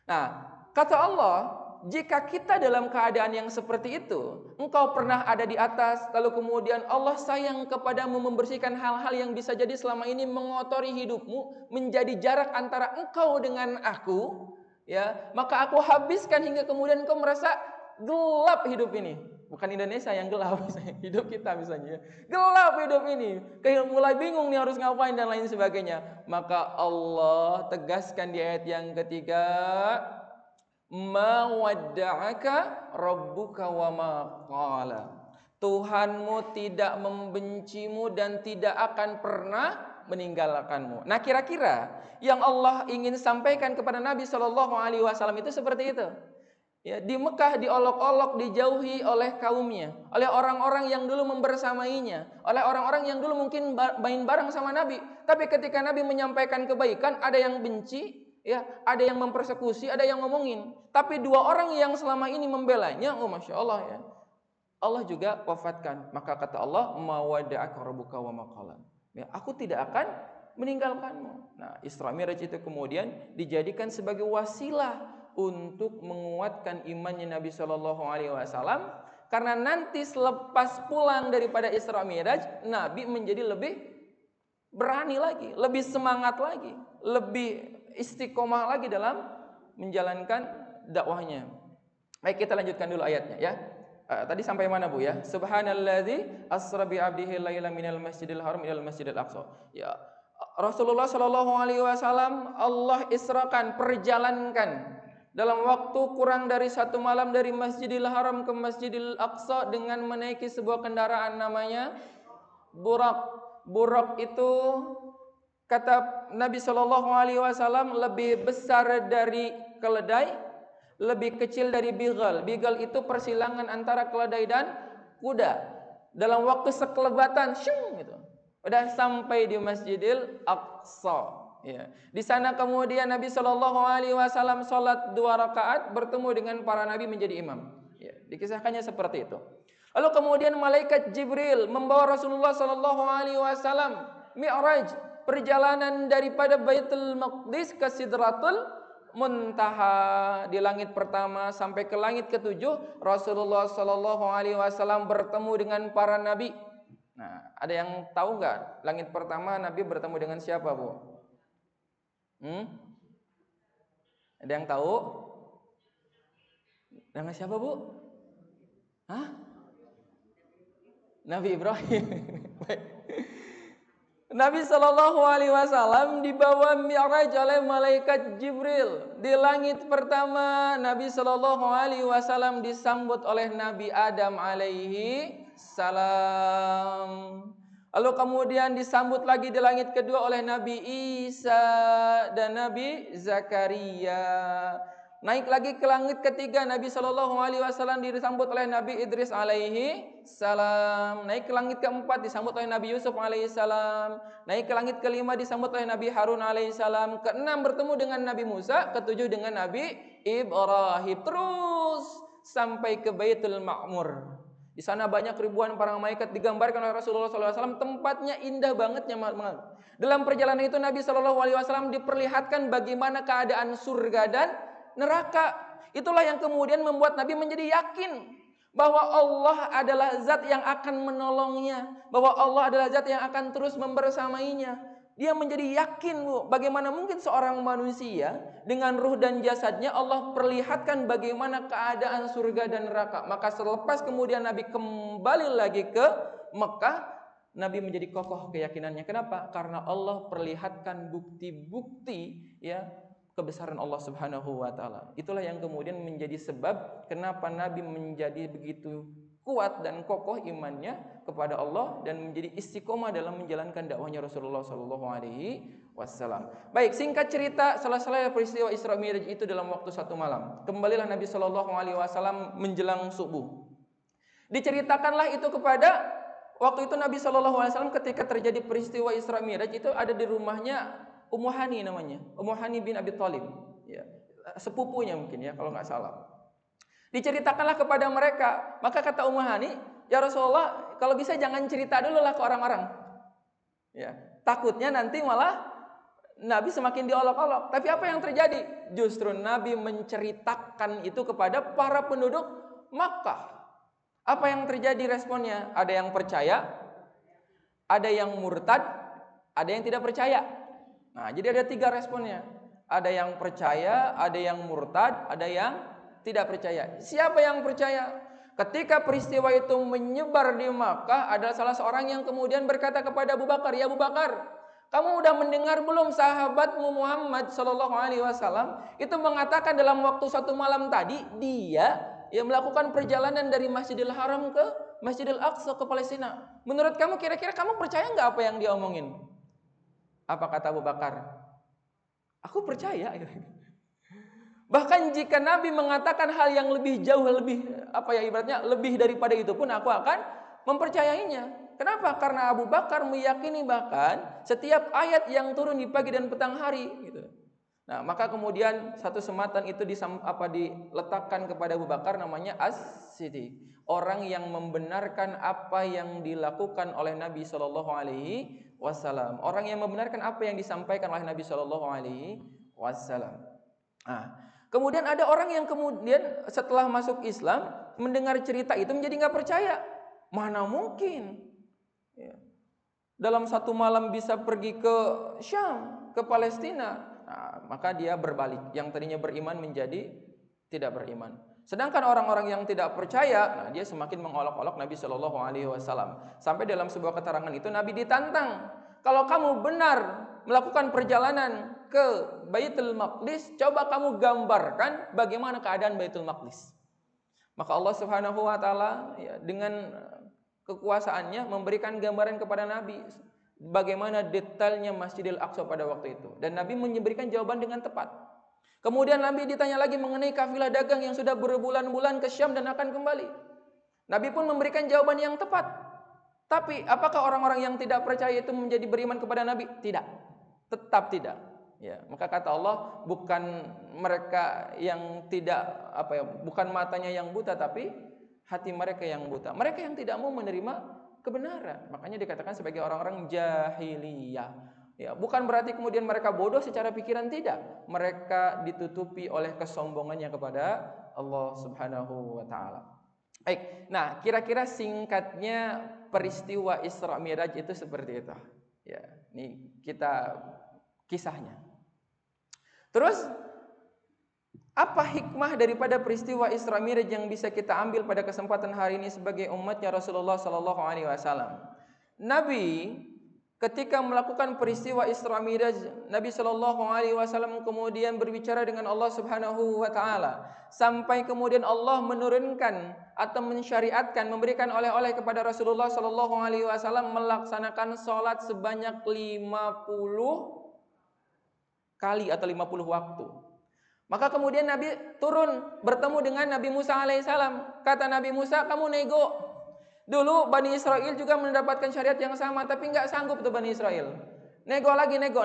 Nah, kata Allah, jika kita dalam keadaan yang seperti itu, engkau pernah ada di atas, lalu kemudian Allah sayang kepadamu membersihkan hal-hal yang bisa jadi selama ini mengotori hidupmu, menjadi jarak antara engkau dengan aku, ya, maka aku habiskan hingga kemudian engkau merasa gelap hidup ini. Bukan Indonesia yang gelap, hidup kita misalnya. Gelap hidup ini, kayak mulai bingung nih harus ngapain dan lain sebagainya. Maka Allah tegaskan di ayat yang ketiga, ma wadda'aka rabbuka wa ma qala. Tuhanmu tidak membencimu dan tidak akan pernah meninggalkanmu. Nah, kira-kira yang Allah ingin sampaikan kepada Nabi SAW itu seperti itu. Ya, di Mekah diolok-olok, dijauhi oleh kaumnya, oleh orang-orang yang dulu membersamainya, oleh orang-orang yang dulu mungkin main bareng sama Nabi. Tapi ketika Nabi menyampaikan kebaikan, ada yang benci, ya, ada yang mempersekusi, ada yang ngomongin. Tapi dua orang yang selama ini membelanya, oh masya Allah ya, Allah juga wafatkan. Maka kata Allah, ma wada'aka rabbuka wa ma qala. Ya, aku tidak akan meninggalkanmu. Nah, Isra Mi'raj itu kemudian dijadikan sebagai wasilah untuk menguatkan imannya Nabi SAW Karena nanti selepas pulang daripada Isra Mi'raj, Nabi menjadi lebih berani lagi, lebih semangat lagi, lebih istiqomah lagi dalam menjalankan dakwahnya. Baik, kita lanjutkan dulu ayatnya ya. Tadi sampai mana Bu ya? Subhanalladzi asra bi 'abdihi lailan minal masjidil haram ilal masjidil aqsa. Ya. Rasulullah Shallallahu alaihi wasallam Allah israkan, perjalankan dalam waktu kurang dari 1 malam dari Masjidil Haram ke Masjidil Aqsa dengan menaiki sebuah kendaraan namanya Burak. Burak itu kata Nabi Shallallahu alaihi wasallam lebih besar dari keledai, lebih kecil dari bigal. Bigal itu persilangan antara keledai dan kuda. Dalam waktu sekelebatan, gitu. Udah sampai di Masjidil Aqsa. Ya. Di sana kemudian Nabi Shallallahu alaihi wasallam salat 2 rakaat bertemu dengan para nabi menjadi imam. Ya, dikisahkannya seperti itu. Lalu kemudian malaikat Jibril membawa Rasulullah Shallallahu alaihi wasallam Mi'raj, perjalanan daripada Baitul Maqdis ke Sidratul Muntaha. Di langit pertama sampai ke langit ke-7 Rasulullah Shallallahu alaihi wasallam bertemu dengan para nabi. Nah, ada yang tahu nggak langit pertama Nabi bertemu dengan siapa, Bu? Ada yang tahu? Dengan siapa, Bu? Hah? Nabi Ibrahim. Nabi Shallallahu alaihi wasallam dibawa Mi'raj oleh malaikat Jibril. Di langit pertama Nabi Shallallahu alaihi wasallam disambut oleh Nabi Adam alaihi salam. Lalu kemudian disambut lagi di langit kedua oleh Nabi Isa dan Nabi Zakaria. Naik lagi ke langit ketiga Nabi Shallallahu alaihi wasallam disambut oleh Nabi Idris alaihi salam. Naik ke langit keempat disambut oleh Nabi Yusuf alaihi salam. Naik ke langit kelima disambut oleh Nabi Harun alaihi salam. Keenam bertemu dengan Nabi Musa, ketujuh dengan Nabi Ibrahim. Terus sampai ke Baitul Ma'mur. Di sana banyak ribuan para malaikat digambarkan oleh Rasulullah SAW. Tempatnya indah banget. Dalam perjalanan itu Nabi SAW diperlihatkan bagaimana keadaan surga dan neraka. Itulah yang kemudian membuat Nabi menjadi yakin bahwa Allah adalah zat yang akan menolongnya, bahwa Allah adalah zat yang akan terus membersamainya. Dia menjadi yakin, Bu, bagaimana mungkin seorang manusia dengan ruh dan jasadnya Allah perlihatkan bagaimana keadaan surga dan neraka. Maka selepas kemudian Nabi kembali lagi ke Mekah, Nabi menjadi kokoh keyakinannya. Kenapa? Karena Allah perlihatkan bukti-bukti ya kebesaran Allah Subhanahu wa taala. Itulah yang kemudian menjadi sebab kenapa Nabi menjadi begitu kuat dan kokoh imannya kepada Allah dan menjadi istiqomah dalam menjalankan dakwahnya Rasulullah sallallahu alaihi wasallam. Baik, singkat cerita, selesai peristiwa Isra Mi'raj itu dalam waktu 1 malam. Kembalilah Nabi sallallahu alaihi wasallam menjelang subuh. Diceritakanlah itu kepada waktu itu Nabi sallallahu alaihi wasallam ketika terjadi peristiwa Isra Mi'raj itu ada di rumahnya Ummu Hani namanya, Ummu Hani bin Abi Thalib, ya, sepupunya mungkin ya kalau nggak salah. Diceritakanlah kepada mereka, maka kata Ummu Hani, ya Rasulullah, kalau bisa jangan cerita dulu lah ke orang-orang, ya, takutnya nanti malah Nabi semakin diolok-olok. Tapi apa yang terjadi? Justru Nabi menceritakan itu kepada para penduduk Makkah. Apa yang terjadi responnya? Ada yang percaya, ada yang murtad, ada yang tidak percaya. Nah, jadi ada 3 responnya. Ada yang percaya, ada yang murtad, ada yang tidak percaya. Siapa yang percaya? Ketika peristiwa itu menyebar di Makkah, ada salah seorang yang kemudian berkata kepada Abu Bakar, "Ya Abu Bakar, kamu udah mendengar belum sahabatmu Muhammad sallallahu alaihi wasallam itu mengatakan dalam waktu 1 malam tadi dia yang melakukan perjalanan dari Masjidil Haram ke Masjidil Aqsa ke Palestina. Menurut kamu kira-kira kamu percaya nggak apa yang dia omongin?" Apa kata Abu Bakar? "Aku percaya." Bahkan jika Nabi mengatakan hal yang lebih jauh, lebih ibaratnya lebih daripada itu pun aku akan mempercayainya. Kenapa? Karena Abu Bakar meyakini bahkan setiap ayat yang turun di pagi dan petang hari gitu. Nah, maka kemudian satu sematan itu diletakkan kepada Abu Bakar namanya As-Siddiq. Orang yang membenarkan apa yang dilakukan oleh Nabi sallallahu alaihi wasallam. Orang yang membenarkan apa yang disampaikan oleh Nabi sallallahu alaihi wasallam. Nah, kemudian ada orang yang kemudian setelah masuk Islam mendengar cerita itu menjadi nggak percaya. Mana mungkin? Ya. Dalam satu malam bisa pergi ke Syam, ke Palestina. Nah, maka dia berbalik. Yang tadinya beriman menjadi tidak beriman. Sedangkan orang-orang yang tidak percaya, nah dia semakin mengolok-olok Nabi Shallallahu Alaihi Wasallam. Sampai dalam sebuah keterangan itu Nabi ditantang, kalau kamu benar melakukan perjalanan ke Baitul Maqdis, coba kamu gambarkan bagaimana keadaan Baitul Maqdis. Maka Allah Subhanahu Wa Taala ya, dengan kekuasaannya memberikan gambaran kepada Nabi bagaimana detailnya Masjidil Aqsa pada waktu itu, dan Nabi memberikan jawaban dengan tepat. Kemudian Nabi ditanya lagi mengenai kafilah dagang yang sudah berbulan-bulan ke Syam dan akan kembali. Nabi pun memberikan jawaban yang tepat. Tapi apakah orang-orang yang tidak percaya itu menjadi beriman kepada Nabi? Tidak. Tetap tidak. Ya, maka kata Allah, bukan mereka yang tidak bukan matanya yang buta, tapi hati mereka yang buta. Mereka yang tidak mau menerima kebenaran. Makanya dikatakan sebagai orang-orang jahiliyah. Ya, bukan berarti kemudian mereka bodoh secara pikiran, tidak. Mereka ditutupi oleh kesombongannya kepada Allah Subhanahu wa taala. Baik. Nah, kira-kira singkatnya peristiwa Isra Mi'raj itu seperti itu. Ya, ini kita kisahnya. Terus apa hikmah daripada peristiwa Isra Mi'raj yang bisa kita ambil pada kesempatan hari ini sebagai umatnya Rasulullah sallallahu alaihi wasallam? Nabi ketika melakukan peristiwa Isra Mi'raj, Nabi Shallallahu Alaihi Wasallam kemudian berbicara dengan Allah Subhanahu Wa Taala, sampai kemudian Allah menurunkan atau mensyariatkan, memberikan oleh-oleh kepada Rasulullah Shallallahu Alaihi Wasallam melaksanakan sholat sebanyak 50 kali atau 50 waktu. Maka kemudian Nabi turun bertemu dengan Nabi Musa alaihissalam. Kata Nabi Musa, kamu nego. Dulu Bani Israel juga mendapatkan syariat yang sama, tapi nggak sanggup tuh Bani Israel. Nego lagi, nego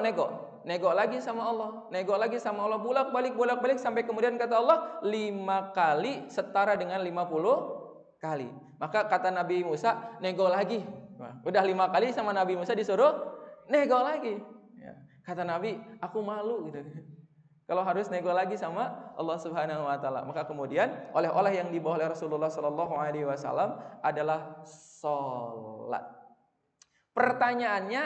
lagi sama Allah, nego lagi sama Allah, bolak balik sampai kemudian kata Allah 5 kali setara dengan 50 kali. Maka kata Nabi Musa, nego lagi. Nah, udah 5 kali sama Nabi Musa disuruh nego lagi. Ya. Kata Nabi, aku malu gitu. Kalau harus nego lagi sama Allah Subhanahu wa taala. Maka kemudian oleh-oleh yang dibawa oleh Rasulullah sallallahu alaihi wasallam adalah salat. Pertanyaannya,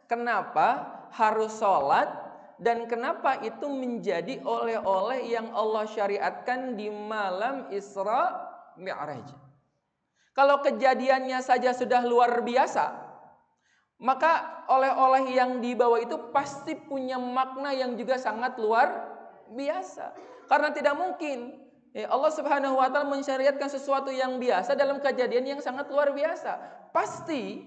kenapa harus salat dan kenapa itu menjadi oleh-oleh yang Allah syariatkan di malam Isra Mi'raj? Kalau kejadiannya saja sudah luar biasa, maka oleh-oleh yang dibawa itu pasti punya makna yang juga sangat luar biasa. Karena tidak mungkin Allah Subhanahu wa taala mensyariatkan sesuatu yang biasa dalam kejadian yang sangat luar biasa. Pasti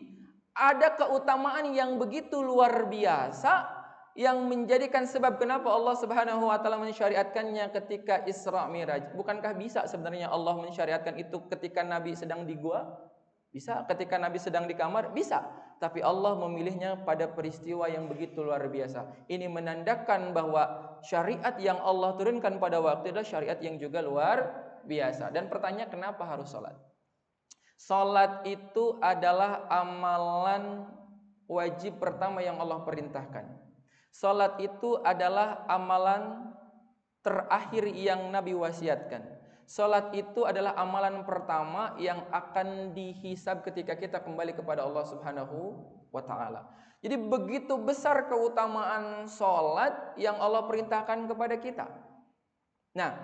ada keutamaan yang begitu luar biasa yang menjadikan sebab kenapa Allah Subhanahu wa taala mensyariatkannya ketika Isra Mi'raj. Bukankah bisa sebenarnya Allah mensyariatkan itu ketika Nabi sedang di gua? Bisa. Ketika Nabi sedang di kamar? Bisa. Tapi Allah memilihnya pada peristiwa yang begitu luar biasa. Ini menandakan bahwa syariat yang Allah turunkan pada waktu itu adalah syariat yang juga luar biasa. Dan pertanyaan, kenapa harus sholat? Sholat itu adalah amalan wajib pertama yang Allah perintahkan. Sholat itu adalah amalan terakhir yang Nabi wasiatkan. Salat itu adalah amalan pertama yang akan dihisab ketika kita kembali kepada Allah Subhanahu wa taala. Jadi begitu besar keutamaan salat yang Allah perintahkan kepada kita. Nah,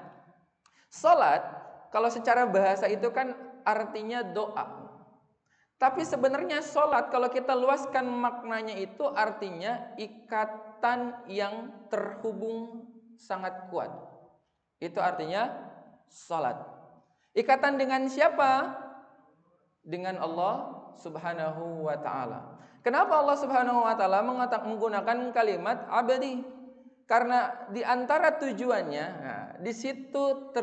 salat kalau secara bahasa itu kan artinya doa. Tapi sebenarnya salat kalau kita luaskan maknanya itu artinya ikatan yang terhubung sangat kuat. Itu artinya salat. Ikatan dengan siapa? Dengan Allah Subhanahu wa taala. Kenapa Allah Subhanahu wa taala menggunakan kalimat abadi? Karena di antara tujuannya, di situ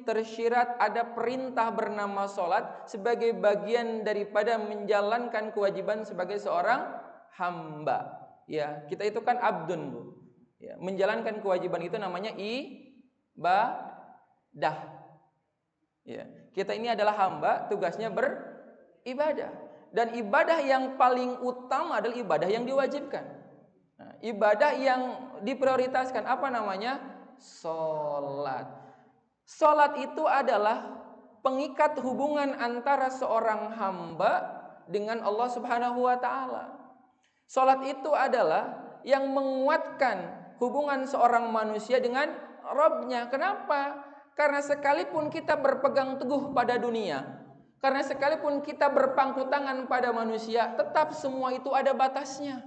tersirat ada perintah bernama salat sebagai bagian daripada menjalankan kewajiban sebagai seorang hamba. Ya, kita itu kan abdun, Bu. Ya, menjalankan kewajiban itu namanya ibadah. Ya, kita ini adalah hamba, tugasnya beribadah. Dan ibadah yang paling utama adalah ibadah yang diwajibkan. Nah, ibadah yang diprioritaskan apa namanya? Salat. Salat itu adalah pengikat hubungan antara seorang hamba dengan Allah Subhanahu wa taala. Salat itu adalah yang menguatkan hubungan seorang manusia dengan Rabb-nya. Kenapa? Karena sekalipun kita berpegang teguh pada dunia, karena sekalipun kita berpangku tangan pada manusia, tetap semua itu ada batasnya.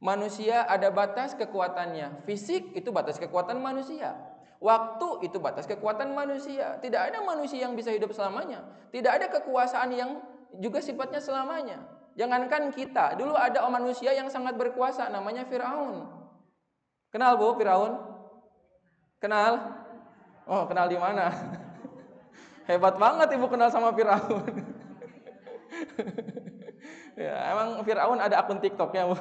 Manusia ada batas kekuatannya. Fisik itu batas kekuatan manusia. Waktu itu batas kekuatan manusia. Tidak ada manusia yang bisa hidup selamanya. Tidak ada kekuasaan yang juga sifatnya selamanya. Jangankan kita, dulu ada manusia yang sangat berkuasa, namanya Firaun. Kenal Bu Firaun? Kenal? Oh, kenal di mana? Hebat banget Ibu kenal sama Firaun. Ya, emang Firaun ada akun TikToknya Bu.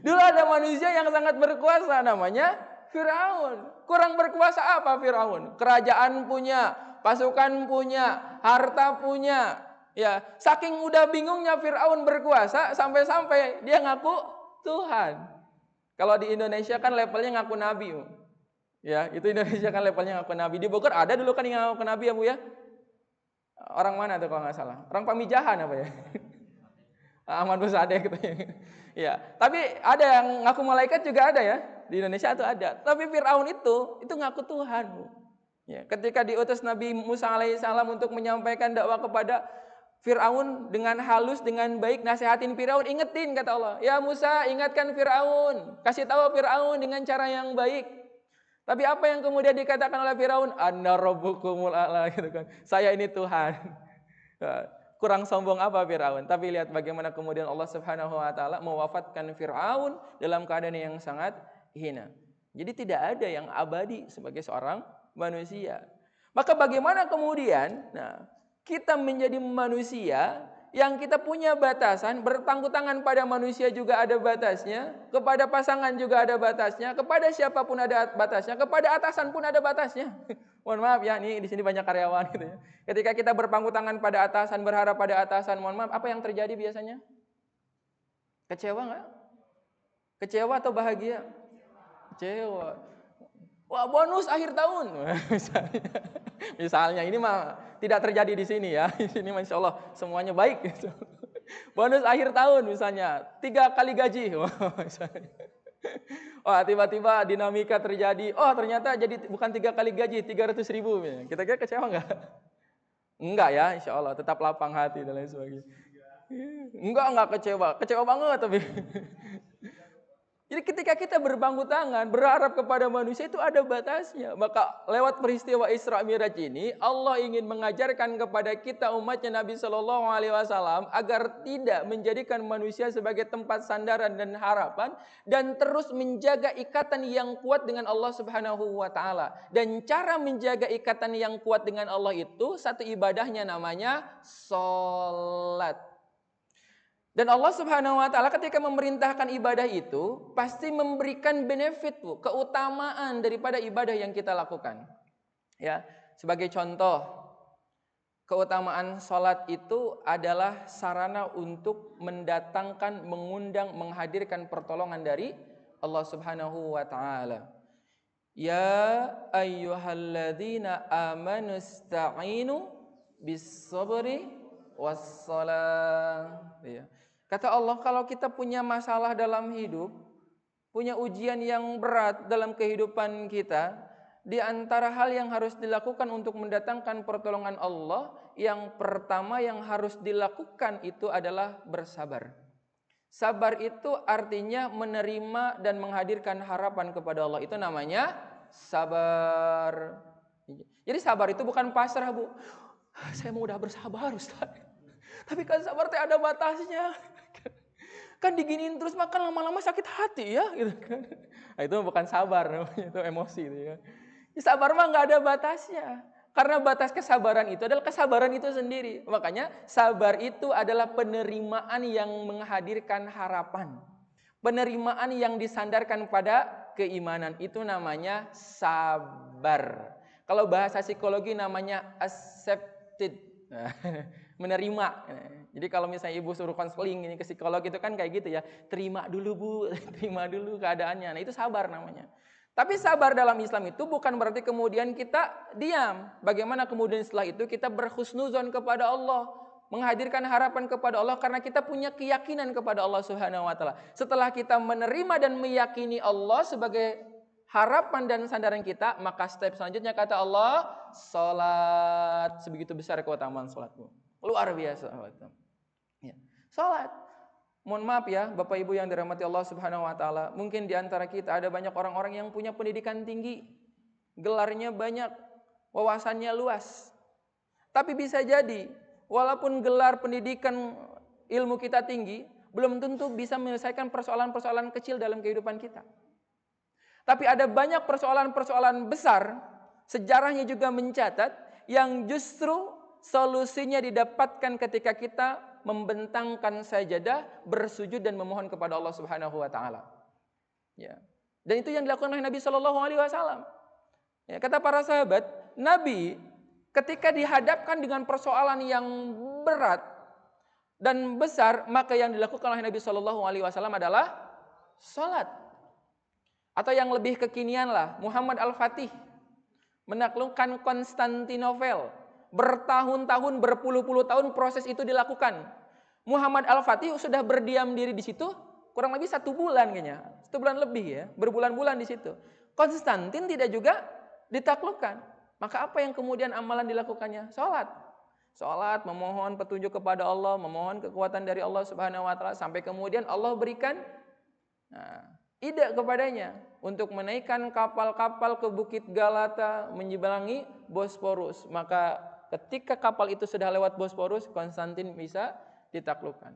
Dulu ada manusia yang sangat berkuasa, namanya Firaun. Kurang berkuasa apa Firaun? Kerajaan punya, pasukan punya, harta punya. Ya, saking udah bingungnya Firaun berkuasa sampai-sampai dia ngaku Tuhan. Kalau di Indonesia kan levelnya ngaku nabi. Ya, itu Indonesia kan levelnya ngaku nabi. Di Bogor ada dulu kan yang ngaku nabi ya Bu ya? Orang mana tuh kalau nggak salah? Orang Pamijahan apa ya? Ahmad Musadeh gitu ya. Tapi ada yang ngaku malaikat juga ada ya. Di Indonesia itu ada. Tapi Firaun itu ngaku Tuhan. Ya, ketika diutus Nabi Musa alaihissalam untuk menyampaikan dakwah kepada Firaun dengan halus, dengan baik, nasihatin Firaun, ingetin kata Allah. Ya Musa, ingatkan Firaun, kasih tahu Firaun dengan cara yang baik. Tapi apa yang kemudian dikatakan oleh Firaun? Anna rabbukumul a'la gitu kan. Saya ini Tuhan. Kurang sombong apa Firaun? Tapi lihat bagaimana kemudian Allah Subhanahu wa taala mewafatkan Firaun dalam keadaan yang sangat hina. Jadi tidak ada yang abadi sebagai seorang manusia. Maka bagaimana kemudian kita menjadi manusia yang kita punya batasan, berpangku tangan pada manusia juga ada batasnya, kepada pasangan juga ada batasnya, kepada siapapun ada batasnya, kepada atasan pun ada batasnya. Mohon maaf ya, ini di sini banyak karyawan gitu ya. Ketika kita berpangku tangan pada atasan, berharap pada atasan, mohon maaf, apa yang terjadi biasanya? Kecewa nggak? Kecewa atau bahagia? Kecewa. Wah, bonus akhir tahun. Misalnya ini mah tidak terjadi di sini ya. Di sini Masya Allah semuanya baik. Bonus akhir tahun misalnya 3 kali gaji. Wah, tiba-tiba dinamika terjadi. Oh, ternyata jadi bukan 3 kali gaji, 300.000. Kita kira kecewa enggak? Enggak ya, Insya Allah tetap lapang hati dan lain sebagainya. Enggak kecewa. Kecewa banget tapi. Jadi ketika kita berpangku tangan, berharap kepada manusia itu ada batasnya. Maka lewat peristiwa Isra Mi'raj ini, Allah ingin mengajarkan kepada kita umatnya Nabi Shallallahu Alaihi Wasallam agar tidak menjadikan manusia sebagai tempat sandaran dan harapan, dan terus menjaga ikatan yang kuat dengan Allah Subhanahu Wa Taala. Dan cara menjaga ikatan yang kuat dengan Allah itu satu ibadahnya namanya sholat. Dan Allah Subhanahu wa taala ketika memerintahkan ibadah itu pasti memberikan benefit, Bu, keutamaan daripada ibadah yang kita lakukan. Ya, sebagai contoh, keutamaan salat itu adalah sarana untuk mendatangkan, mengundang, menghadirkan pertolongan dari Allah Subhanahu wa taala. Ya ayyuhalladzina amanu ista'inu bis-sabri was-shalah. Ya. Kata Allah, kalau kita punya masalah dalam hidup, punya ujian yang berat dalam kehidupan kita, di antara hal yang harus dilakukan untuk mendatangkan pertolongan Allah, yang pertama yang harus dilakukan itu adalah bersabar. Sabar itu artinya menerima dan menghadirkan harapan kepada Allah. Itu namanya sabar. Jadi sabar itu bukan pasrah, Bu. Saya mau udah bersabar, Ustaz. Tapi kan sabar teh ada batasnya. Kan diginiin terus makan lama-lama sakit hati ya gitu kan. Nah, itu bukan sabar namanya, itu emosi gitu ya. Sabar mah enggak ada batasnya. Karena batas kesabaran itu adalah kesabaran itu sendiri. Makanya sabar itu adalah penerimaan yang menghadirkan harapan. Penerimaan yang disandarkan pada keimanan, itu namanya sabar. Kalau bahasa psikologi namanya accepted. Menerima. Jadi kalau misalnya ibu suruh konseling ini ke psikolog itu kan kayak gitu ya, terima dulu Bu, terima dulu keadaannya. Nah itu sabar namanya. Tapi sabar dalam Islam itu bukan berarti kemudian kita diam. Bagaimana kemudian setelah itu kita berhusnuzon kepada Allah, menghadirkan harapan kepada Allah karena kita punya keyakinan kepada Allah Subhanahu wa taala. Setelah kita menerima dan meyakini Allah sebagai harapan dan sandaran kita, maka step selanjutnya kata Allah, salat. Sebegitu besar keutamaan salatmu. Luar biasa. Ya. Salat. Mohon maaf ya, Bapak Ibu yang dirahmati Allah Subhanahu wa taala. Mungkin di antara kita ada banyak orang-orang yang punya pendidikan tinggi, gelarnya banyak, wawasannya luas. Tapi bisa jadi walaupun gelar pendidikan ilmu kita tinggi, belum tentu bisa menyelesaikan persoalan-persoalan kecil dalam kehidupan kita. Tapi ada banyak persoalan-persoalan besar, sejarahnya juga mencatat, yang justru solusinya didapatkan ketika kita membentangkan sajadah, bersujud dan memohon kepada Allah Subhanahu wa taala. Ya. Dan itu yang dilakukan oleh Nabi sallallahu alaihi wasallam. Ya, kata para sahabat, Nabi ketika dihadapkan dengan persoalan yang berat dan besar, maka yang dilakukan oleh Nabi sallallahu alaihi wasallam adalah salat. Atau yang lebih kekinian lah, Muhammad Al-Fatih menaklukkan Konstantinopel. Bertahun-tahun, berpuluh-puluh tahun proses itu dilakukan. Muhammad Al-Fatih sudah berdiam diri di situ kurang lebih 1 bulan kayaknya. 1 bulan lebih ya, berbulan-bulan di situ. Konstantin tidak juga ditaklukkan. Maka apa yang kemudian amalan dilakukannya? Salat. Salat, memohon petunjuk kepada Allah, memohon kekuatan dari Allah Subhanahu wa taala sampai kemudian Allah berikan ide kepadanya untuk menaikkan kapal-kapal ke Bukit Galata menyeberangi Bosporus. Maka ketika kapal itu sudah lewat Bosporus, Konstantin bisa ditaklukkan.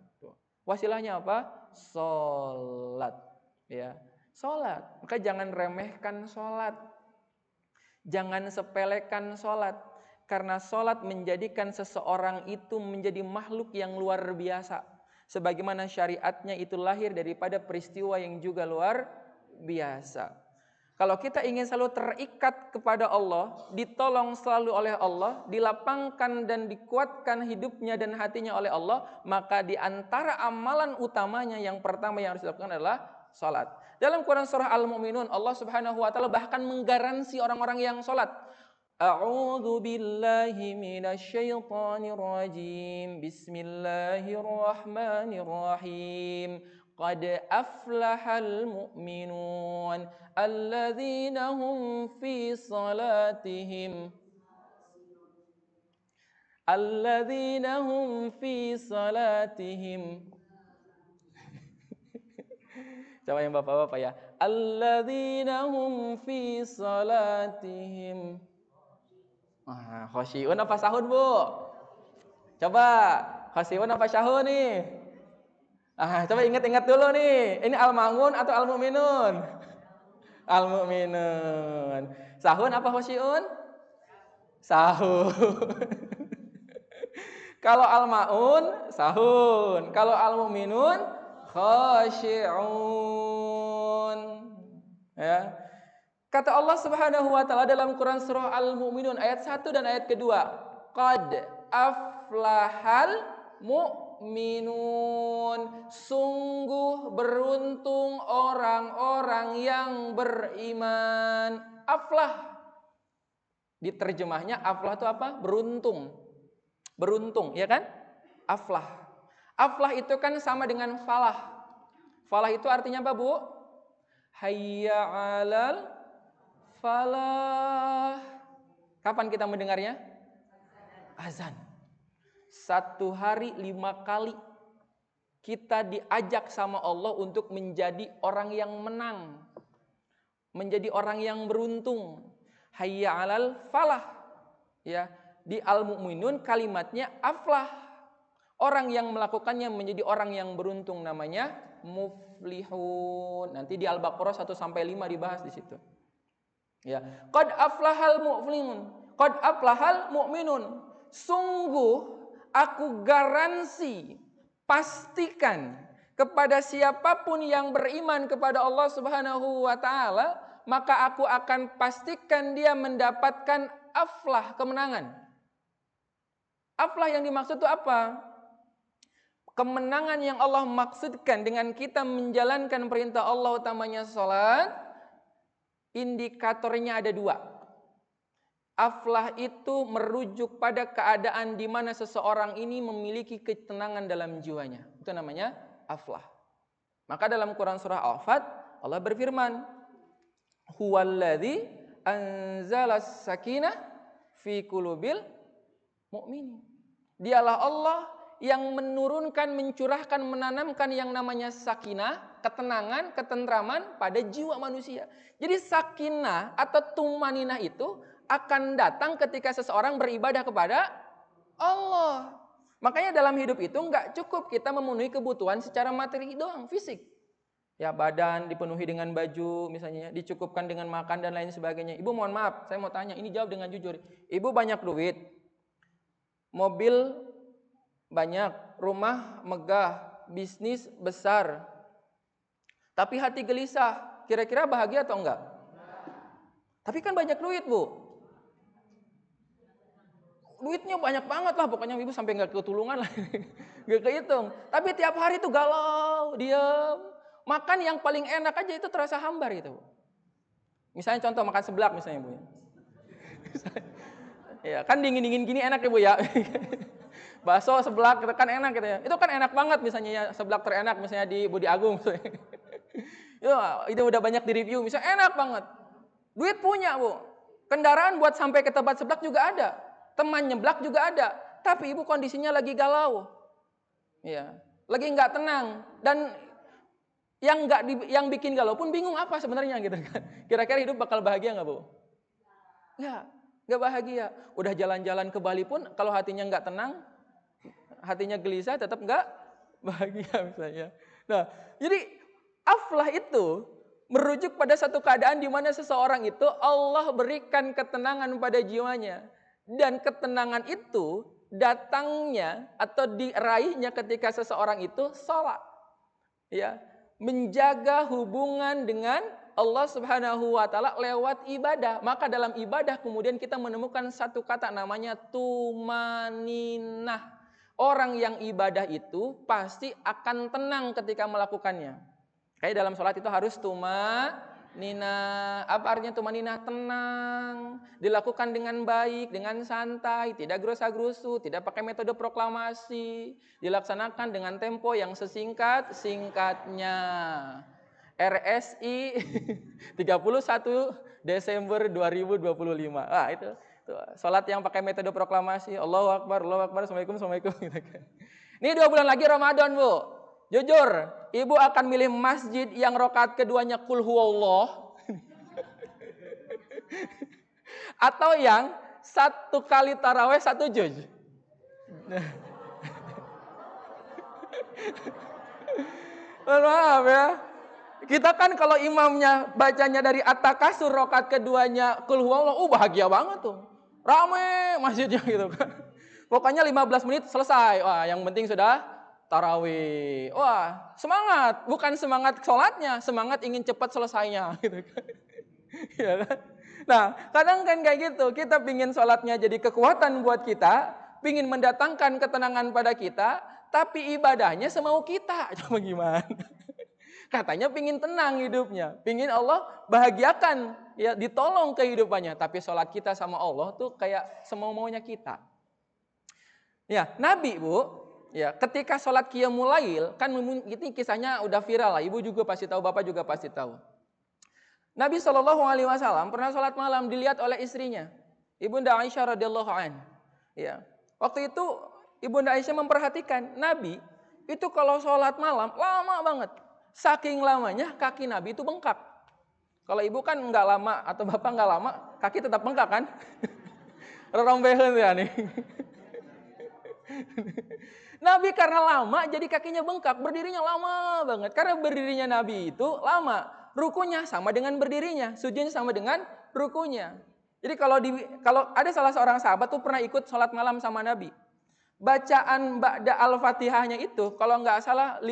Wasilahnya apa? Salat. Ya, salat. Maka jangan remehkan salat. Jangan sepelekan salat. Karena salat menjadikan seseorang itu menjadi makhluk yang luar biasa. Sebagaimana syariatnya itu lahir daripada peristiwa yang juga luar biasa. Kalau kita ingin selalu terikat kepada Allah, ditolong selalu oleh Allah, dilapangkan dan dikuatkan hidupnya dan hatinya oleh Allah, maka di antara amalan utamanya yang pertama yang harus dilakukan adalah salat. Dalam Quran surah Al-Mu'minun, Allah Subhanahu wa taala bahkan menggaransi orang-orang yang salat. A'udzu billahi minasyaitonir rajim. Bismillahirrahmanirrahim. Qad aflahal mu'minun alladzina hum fi salatihim coba yang bapak-bapak ya. Alladzina hum fi salatihim khosyi'un apa sahun, Bu? Coba, khosyi'un apa syahun nih? Coba ingat-ingat dulu nih. Ini Al-Ma'un atau Al-Mu'minun? Al-Mu'minun. Sahun apa khosyi'un? Sahun. Kalau Al-Ma'un, sahun. Kalau Al-Mu'minun, khosyi'un. Ya. Kata Allah Subhanahu wa taala dalam Quran surah Al-Mu'minun ayat 1 dan ayat kedua, qad aflahal mu'minun, sungguh beruntung orang-orang yang beriman. Aflah, diterjemahnya aflah itu apa? Beruntung. Beruntung, ya kan? Aflah. Aflah itu kan sama dengan falah. Falah itu artinya apa, Bu? Hayya 'alal falah. Kapan kita mendengarnya? Azan. 1 hari 5 kali kita diajak sama Allah untuk menjadi orang yang menang, menjadi orang yang beruntung. Hayya 'alal falah. Ya, di Al-Mu'minun kalimatnya aflah. Orang yang melakukannya menjadi orang yang beruntung, namanya muflihun. Nanti di Al-Baqarah 1 sampai 5 dibahas di situ. Ya, qad aflahal mu'minun, qad aflahal mu'minun. Sungguh aku garansi, pastikan kepada siapapun yang beriman kepada Allah Subhanahu wa taala, maka aku akan pastikan dia mendapatkan aflah, kemenangan. Aflah yang dimaksud itu apa? Kemenangan yang Allah maksudkan dengan kita menjalankan perintah Allah utamanya salat, indikatornya ada 2. Aflah itu merujuk pada keadaan di mana seseorang ini memiliki ketenangan dalam jiwanya. Itu namanya aflah. Maka dalam Quran surah Al-Fat, Allah berfirman, Huwallazi anzalas sakinah fi qulubil mu'minin. Dialah Allah yang menurunkan, mencurahkan, menanamkan yang namanya sakinah, ketenangan, ketentraman pada jiwa manusia. Jadi sakinah atau tumaninah itu akan datang ketika seseorang beribadah kepada Allah. Makanya dalam hidup itu nggak cukup kita memenuhi kebutuhan secara materi doang, fisik. Ya, badan dipenuhi dengan baju, misalnya dicukupkan dengan makan dan lain sebagainya. Ibu mohon maaf, saya mau tanya, ini jawab dengan jujur. Ibu banyak duit, mobil banyak, rumah megah, bisnis besar, tapi hati gelisah, kira-kira bahagia atau enggak? Tapi kan banyak duit, Bu. Duitnya banyak banget lah, pokoknya ibu sampai nggak ketulungan lah, nggak kehitung. Tapi tiap hari itu galau, diam. Makan yang paling enak aja itu terasa hambar gitu. Misalnya contoh makan seblak misalnya, Bu. Ya kan dingin-dingin gini enak ya, Bu ya. Bakso seblak itu kan enak gitu ya. Itu kan enak banget misalnya ya, seblak terenak misalnya di Budi Agung. Itu udah banyak di review, misalnya enak banget. Duit punya, Bu. Kendaraan buat sampai ke tempat seblak juga ada. Teman nyeblak juga ada. Tapi ibu kondisinya lagi galau. Ya, lagi nggak tenang. Dan yang bikin galau pun bingung apa sebenarnya gitu kan. Kira-kira hidup bakal bahagia nggak, Bu? Nggak bahagia. Udah jalan-jalan ke Bali pun kalau hatinya nggak tenang, hatinya gelisah, tetap nggak bahagia misalnya. Nah, jadi aflah itu merujuk pada satu keadaan di mana seseorang itu Allah berikan ketenangan pada jiwanya. Dan ketenangan itu datangnya atau diraihnya ketika seseorang itu sholat. Ya, menjaga hubungan dengan Allah Subhanahu wa taala lewat ibadah. Maka dalam ibadah kemudian kita menemukan satu kata namanya tumaninah. Orang yang ibadah itu pasti akan tenang ketika melakukannya. Kayak dalam sholat itu harus tumaninah. Apa artinya tumaninah? Tenang. Dilakukan dengan baik, dengan santai, tidak gerusa-gerusu, tidak pakai metode proklamasi. Dilaksanakan dengan tempo yang sesingkat-singkatnya. RSI 31 Desember 2025. Itu sholat yang pakai metode proklamasi. Allahu Akbar, Assalamualaikum. Ini 2 bulan lagi Ramadan, Bu. Jujur, ibu akan milih masjid yang rakaat keduanya qul huwallah atau yang 1 kali tarawih 1 juz. Maaf ya. Kita kan kalau imamnya bacanya dari at-takasur rakaat keduanya qul huwallah, bahagia banget tuh. Rame masjidnya gitu kan. Pokoknya 15 menit selesai. Wah, yang penting sudah tarawih. Wah, semangat. Bukan semangat sholatnya, semangat ingin cepat selesainya. Gitu kan. Ya kan? Nah, kadang kan kayak gitu. Kita pingin sholatnya jadi kekuatan buat kita, pingin mendatangkan ketenangan pada kita, tapi ibadahnya semau kita. Coba gimana? Katanya pingin tenang hidupnya, pingin Allah bahagiakan, ya ditolong kehidupannya. Tapi sholat kita sama Allah tuh kayak semau-maunya kita. Ya, Nabi, Bu. Ya, ketika sholat qiyamul lail, kan ini kisahnya udah viral lah. Ibu juga pasti tahu, Bapak juga pasti tahu. Nabi SAW pernah sholat malam dilihat oleh istrinya, Ibunda Aisyah radhiyallahu anha. Ya, waktu itu Ibunda Aisyah memperhatikan Nabi itu kalau sholat malam lama banget. Saking lamanya kaki Nabi itu bengkak. Kalau ibu kan nggak lama atau bapak nggak lama, kaki tetap bengkak kan? Rorombeheun ya nih. Nabi karena lama jadi kakinya bengkak, berdirinya lama banget. Karena berdirinya Nabi itu lama, rukunya sama dengan berdirinya, sujudnya sama dengan rukunya. Jadi kalau ada salah seorang sahabat tuh pernah ikut sholat malam sama Nabi. Bacaan ba'da al-Fatihahnya itu kalau nggak salah 4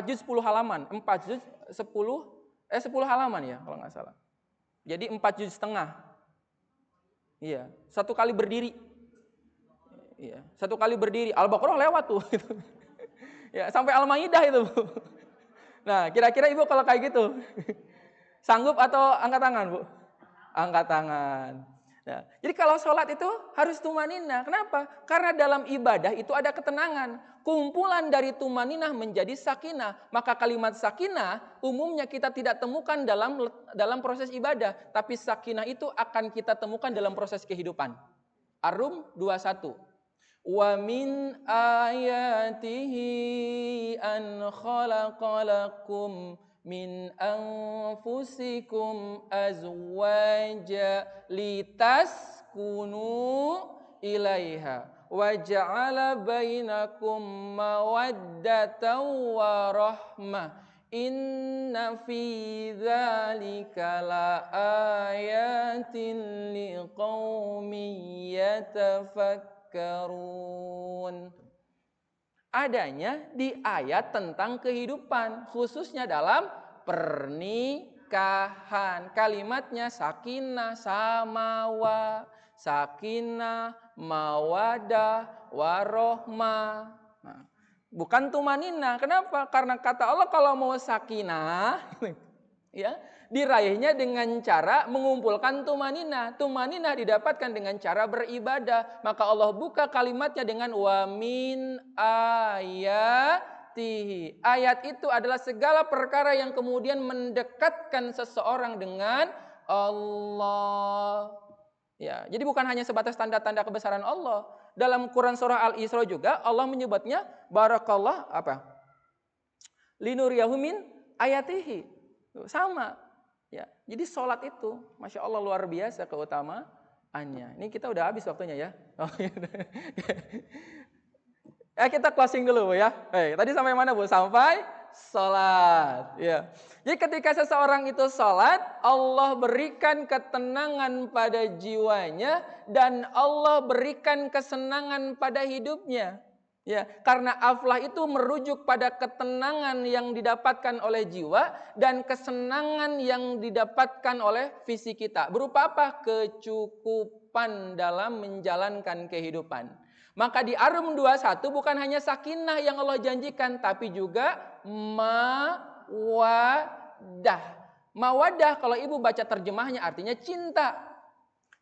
juz 10 halaman, 4 juz 10 halaman ya kalau nggak salah. Jadi 4 juz setengah. Iya, 1 kali berdiri. Iya, 1 kali berdiri. Al-Baqarah lewat tuh. Ya, sampai Al-Maidah itu. Nah, kira-kira ibu kalau kayak gitu Sanggup atau angkat tangan, Bu? Angkat tangan. Nah, jadi kalau sholat itu harus tumaninah. Kenapa? Karena dalam ibadah itu ada ketenangan. Kumpulan dari tumaninah menjadi sakinah. Maka kalimat sakinah umumnya kita tidak temukan dalam proses ibadah. Tapi sakinah itu akan kita temukan dalam proses kehidupan. Ar-Rum 21. Wa min ayatihi an khalaqalakum min anfusikum azwaja litaskunu ilaiha wa ja'ala bainakum mawaddatan wa rahmah inna fi dzalika laayatin liqaumin yatafakkarun. Adanya di ayat tentang kehidupan, khususnya dalam pernikahan. Kalimatnya sakinah, samawa, sakinah, mawadah, warohmah. Nah, bukan tumaninah. Kenapa? Karena kata Allah kalau mau sakinah, ya, diraihnya dengan cara mengumpulkan tumaninah. Tumaninah didapatkan dengan cara beribadah. Maka Allah buka kalimatnya dengan wa min ayatihi. Ayat itu adalah segala perkara yang kemudian mendekatkan seseorang dengan Allah. Ya, jadi bukan hanya sebatas tanda-tanda kebesaran Allah. Dalam Quran surah Al-Isra juga Allah menyebutnya barakallah apa? Linuriyahu min ayatihi. Sama. Ya, jadi sholat itu, masya Allah luar biasa keutamaannya. Ini kita udah habis waktunya ya. Kita closing dulu Bu ya. Tadi sampai mana Bu? Sampai sholat. Ya. Jadi ketika seseorang itu sholat, Allah berikan ketenangan pada jiwanya dan Allah berikan kesenangan pada hidupnya. Ya, karena aflah itu merujuk pada ketenangan yang didapatkan oleh jiwa dan kesenangan yang didapatkan oleh fisik kita. Berupa apa? Kecukupan dalam menjalankan kehidupan. Maka di Ar-Rum 21 bukan hanya sakinah yang Allah janjikan, tapi juga mawadah. Mawadah kalau ibu baca terjemahnya artinya cinta.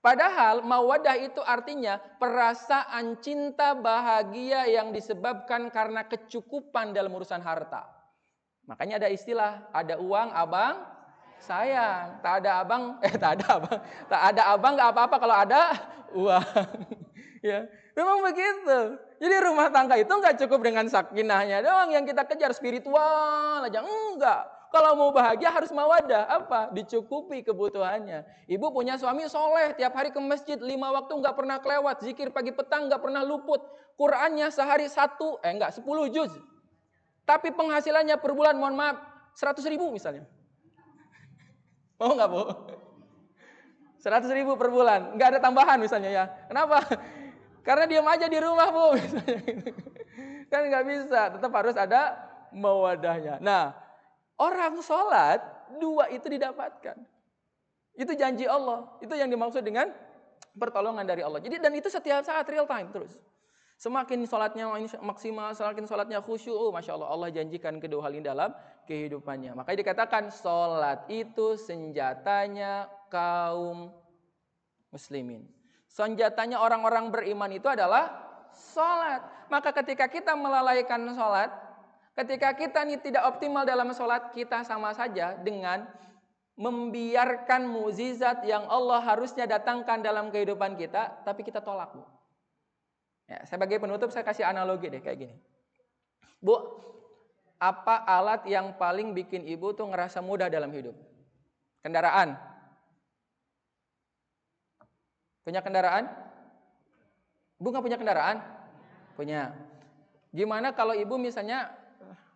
Padahal mawadah itu artinya perasaan cinta bahagia yang disebabkan karena kecukupan dalam urusan harta. Makanya ada istilah, ada uang abang sayang, tak ada abang nggak apa-apa kalau ada uang. Ya, memang begitu. Jadi rumah tangga itu nggak cukup dengan sakinahnya doang yang kita kejar spiritual aja, enggak. Kalau mau bahagia harus mawadah. Apa? Dicukupi kebutuhannya. Ibu punya suami soleh. Tiap hari ke masjid. 5 waktu nggak pernah kelewat. Zikir pagi petang nggak pernah luput. Qurannya sehari 10 juz. Tapi penghasilannya per bulan mohon maaf 100.000 misalnya. Mau nggak Bu? 100.000 per bulan. Nggak ada tambahan misalnya ya. Kenapa? Karena diam aja di rumah Bu. Misalnya. Kan nggak bisa. Tetap harus ada mawadahnya. Nah. Orang sholat, 2 itu didapatkan. Itu janji Allah. Itu yang dimaksud dengan pertolongan dari Allah. Jadi dan itu setiap saat real time terus. Semakin sholatnya maksimal, semakin sholatnya khusyuk. Masya Allah, Allah janjikan kedua hal ini dalam kehidupannya. Makanya dikatakan sholat itu senjatanya kaum muslimin. Senjatanya orang-orang beriman itu adalah sholat. Maka ketika kita melalaikan sholat, ketika kita ini tidak optimal dalam sholat, kita sama saja dengan membiarkan mukjizat yang Allah harusnya datangkan dalam kehidupan kita, tapi kita tolak Bu. Ya, sebagai penutup saya kasih analogi deh kayak gini. Bu, apa alat yang paling bikin ibu tuh ngerasa mudah dalam hidup? Kendaraan. Punya kendaraan? Ibu nggak punya kendaraan? Punya. Gimana kalau ibu misalnya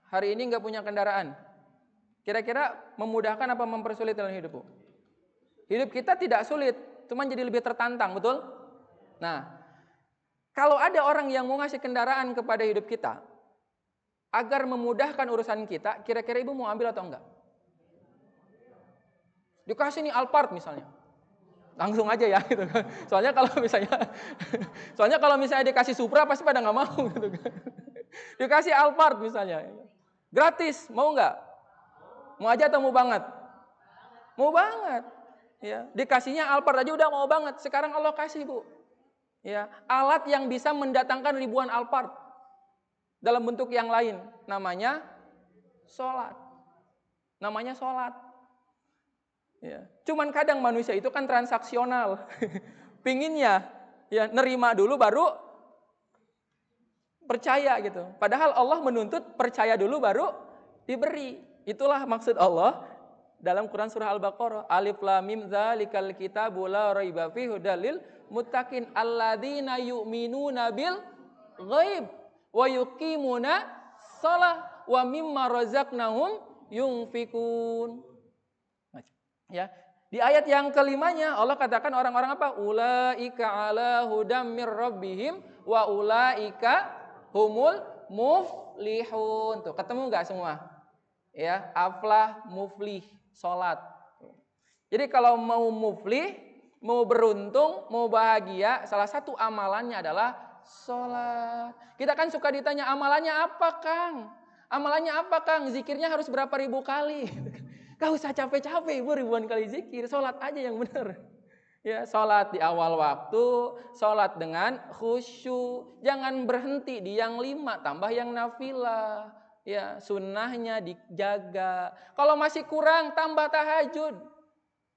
hari ini nggak punya kendaraan? Kira-kira memudahkan apa mempersulit dalam hidup Bu? Hidup kita tidak sulit, cuma jadi lebih tertantang, betul? Nah, kalau ada orang yang mau ngasih kendaraan kepada hidup kita, agar memudahkan urusan kita, kira-kira ibu mau ambil atau enggak? Dikasih nih Alphard misalnya, langsung aja ya gitu kan. Soalnya kalau misalnya dikasih Supra pasti pada nggak mau gitu kan. Dikasih Alphard misalnya, gratis, mau nggak? Mau aja atau mau banget? Mau banget. Ya, dikasihnya Alphard aja udah mau banget. Sekarang Allah kasih, Bu. Ya, alat yang bisa mendatangkan ribuan Alphard dalam bentuk yang lain, namanya sholat. Namanya sholat. Ya. Cuman kadang manusia itu kan transaksional. Pinginnya ya nerima dulu baru percaya gitu. Padahal Allah menuntut percaya dulu baru diberi. Itulah maksud Allah dalam Quran surah Al-Baqarah, Alif Lam Mim dzalikal kitabu la raiba fihi hudal lil muttaqin alladzina yu'minuna bil ghaib wa yuqimuna shalah wa mimma razaqnahum yunfikun. Ya, di ayat yang kelimanya Allah katakan orang-orang apa? Ulaika ala hudam mir rabbihim wa ulaika humul muflihun. Tuh, ketemu enggak semua? Ya, aflah, muflih, salat. Jadi kalau mau muflih, mau beruntung, mau bahagia, salah satu amalannya adalah salat. Kita kan suka ditanya, amalannya apa, Kang? Amalannya apa, Kang? Zikirnya harus berapa ribu kali? Gak usah capek-capek, Ibu, ribuan kali zikir, salat aja yang benar. Ya, salat di awal waktu, salat dengan khusyuk, jangan berhenti di yang 5, tambah yang nafilah. Ya, sunnahnya dijaga. Kalau masih kurang, tambah tahajud.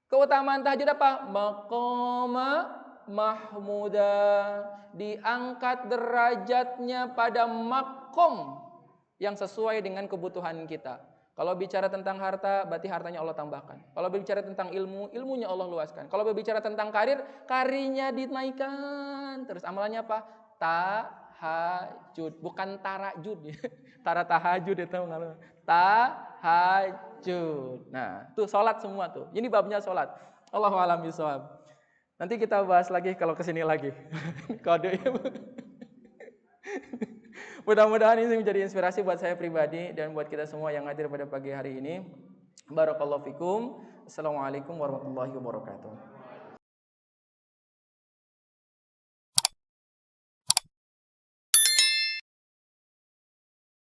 Keutamaan tahajud apa? Maqama mahmuda. Diangkat derajatnya pada makom yang sesuai dengan kebutuhan kita. Kalau bicara tentang harta, berarti hartanya Allah tambahkan. Kalau berbicara tentang ilmu, ilmunya Allah luaskan. Kalau berbicara tentang karir, karirnya dinaikkan. Terus amalannya apa? Tahajud, bukan tarajud ya. Tara tahajud itu enggak. Tahajud. Nah, tuh salat semua tuh. Ini babnya salat. Allahu a'lam bishawab. Nanti kita bahas lagi kalau kesini lagi. Kode ya. Mudah-mudahan ini menjadi inspirasi buat saya pribadi dan buat kita semua yang hadir pada pagi hari ini. Barakallahu fikum. Assalamualaikum warahmatullahi wabarakatuh.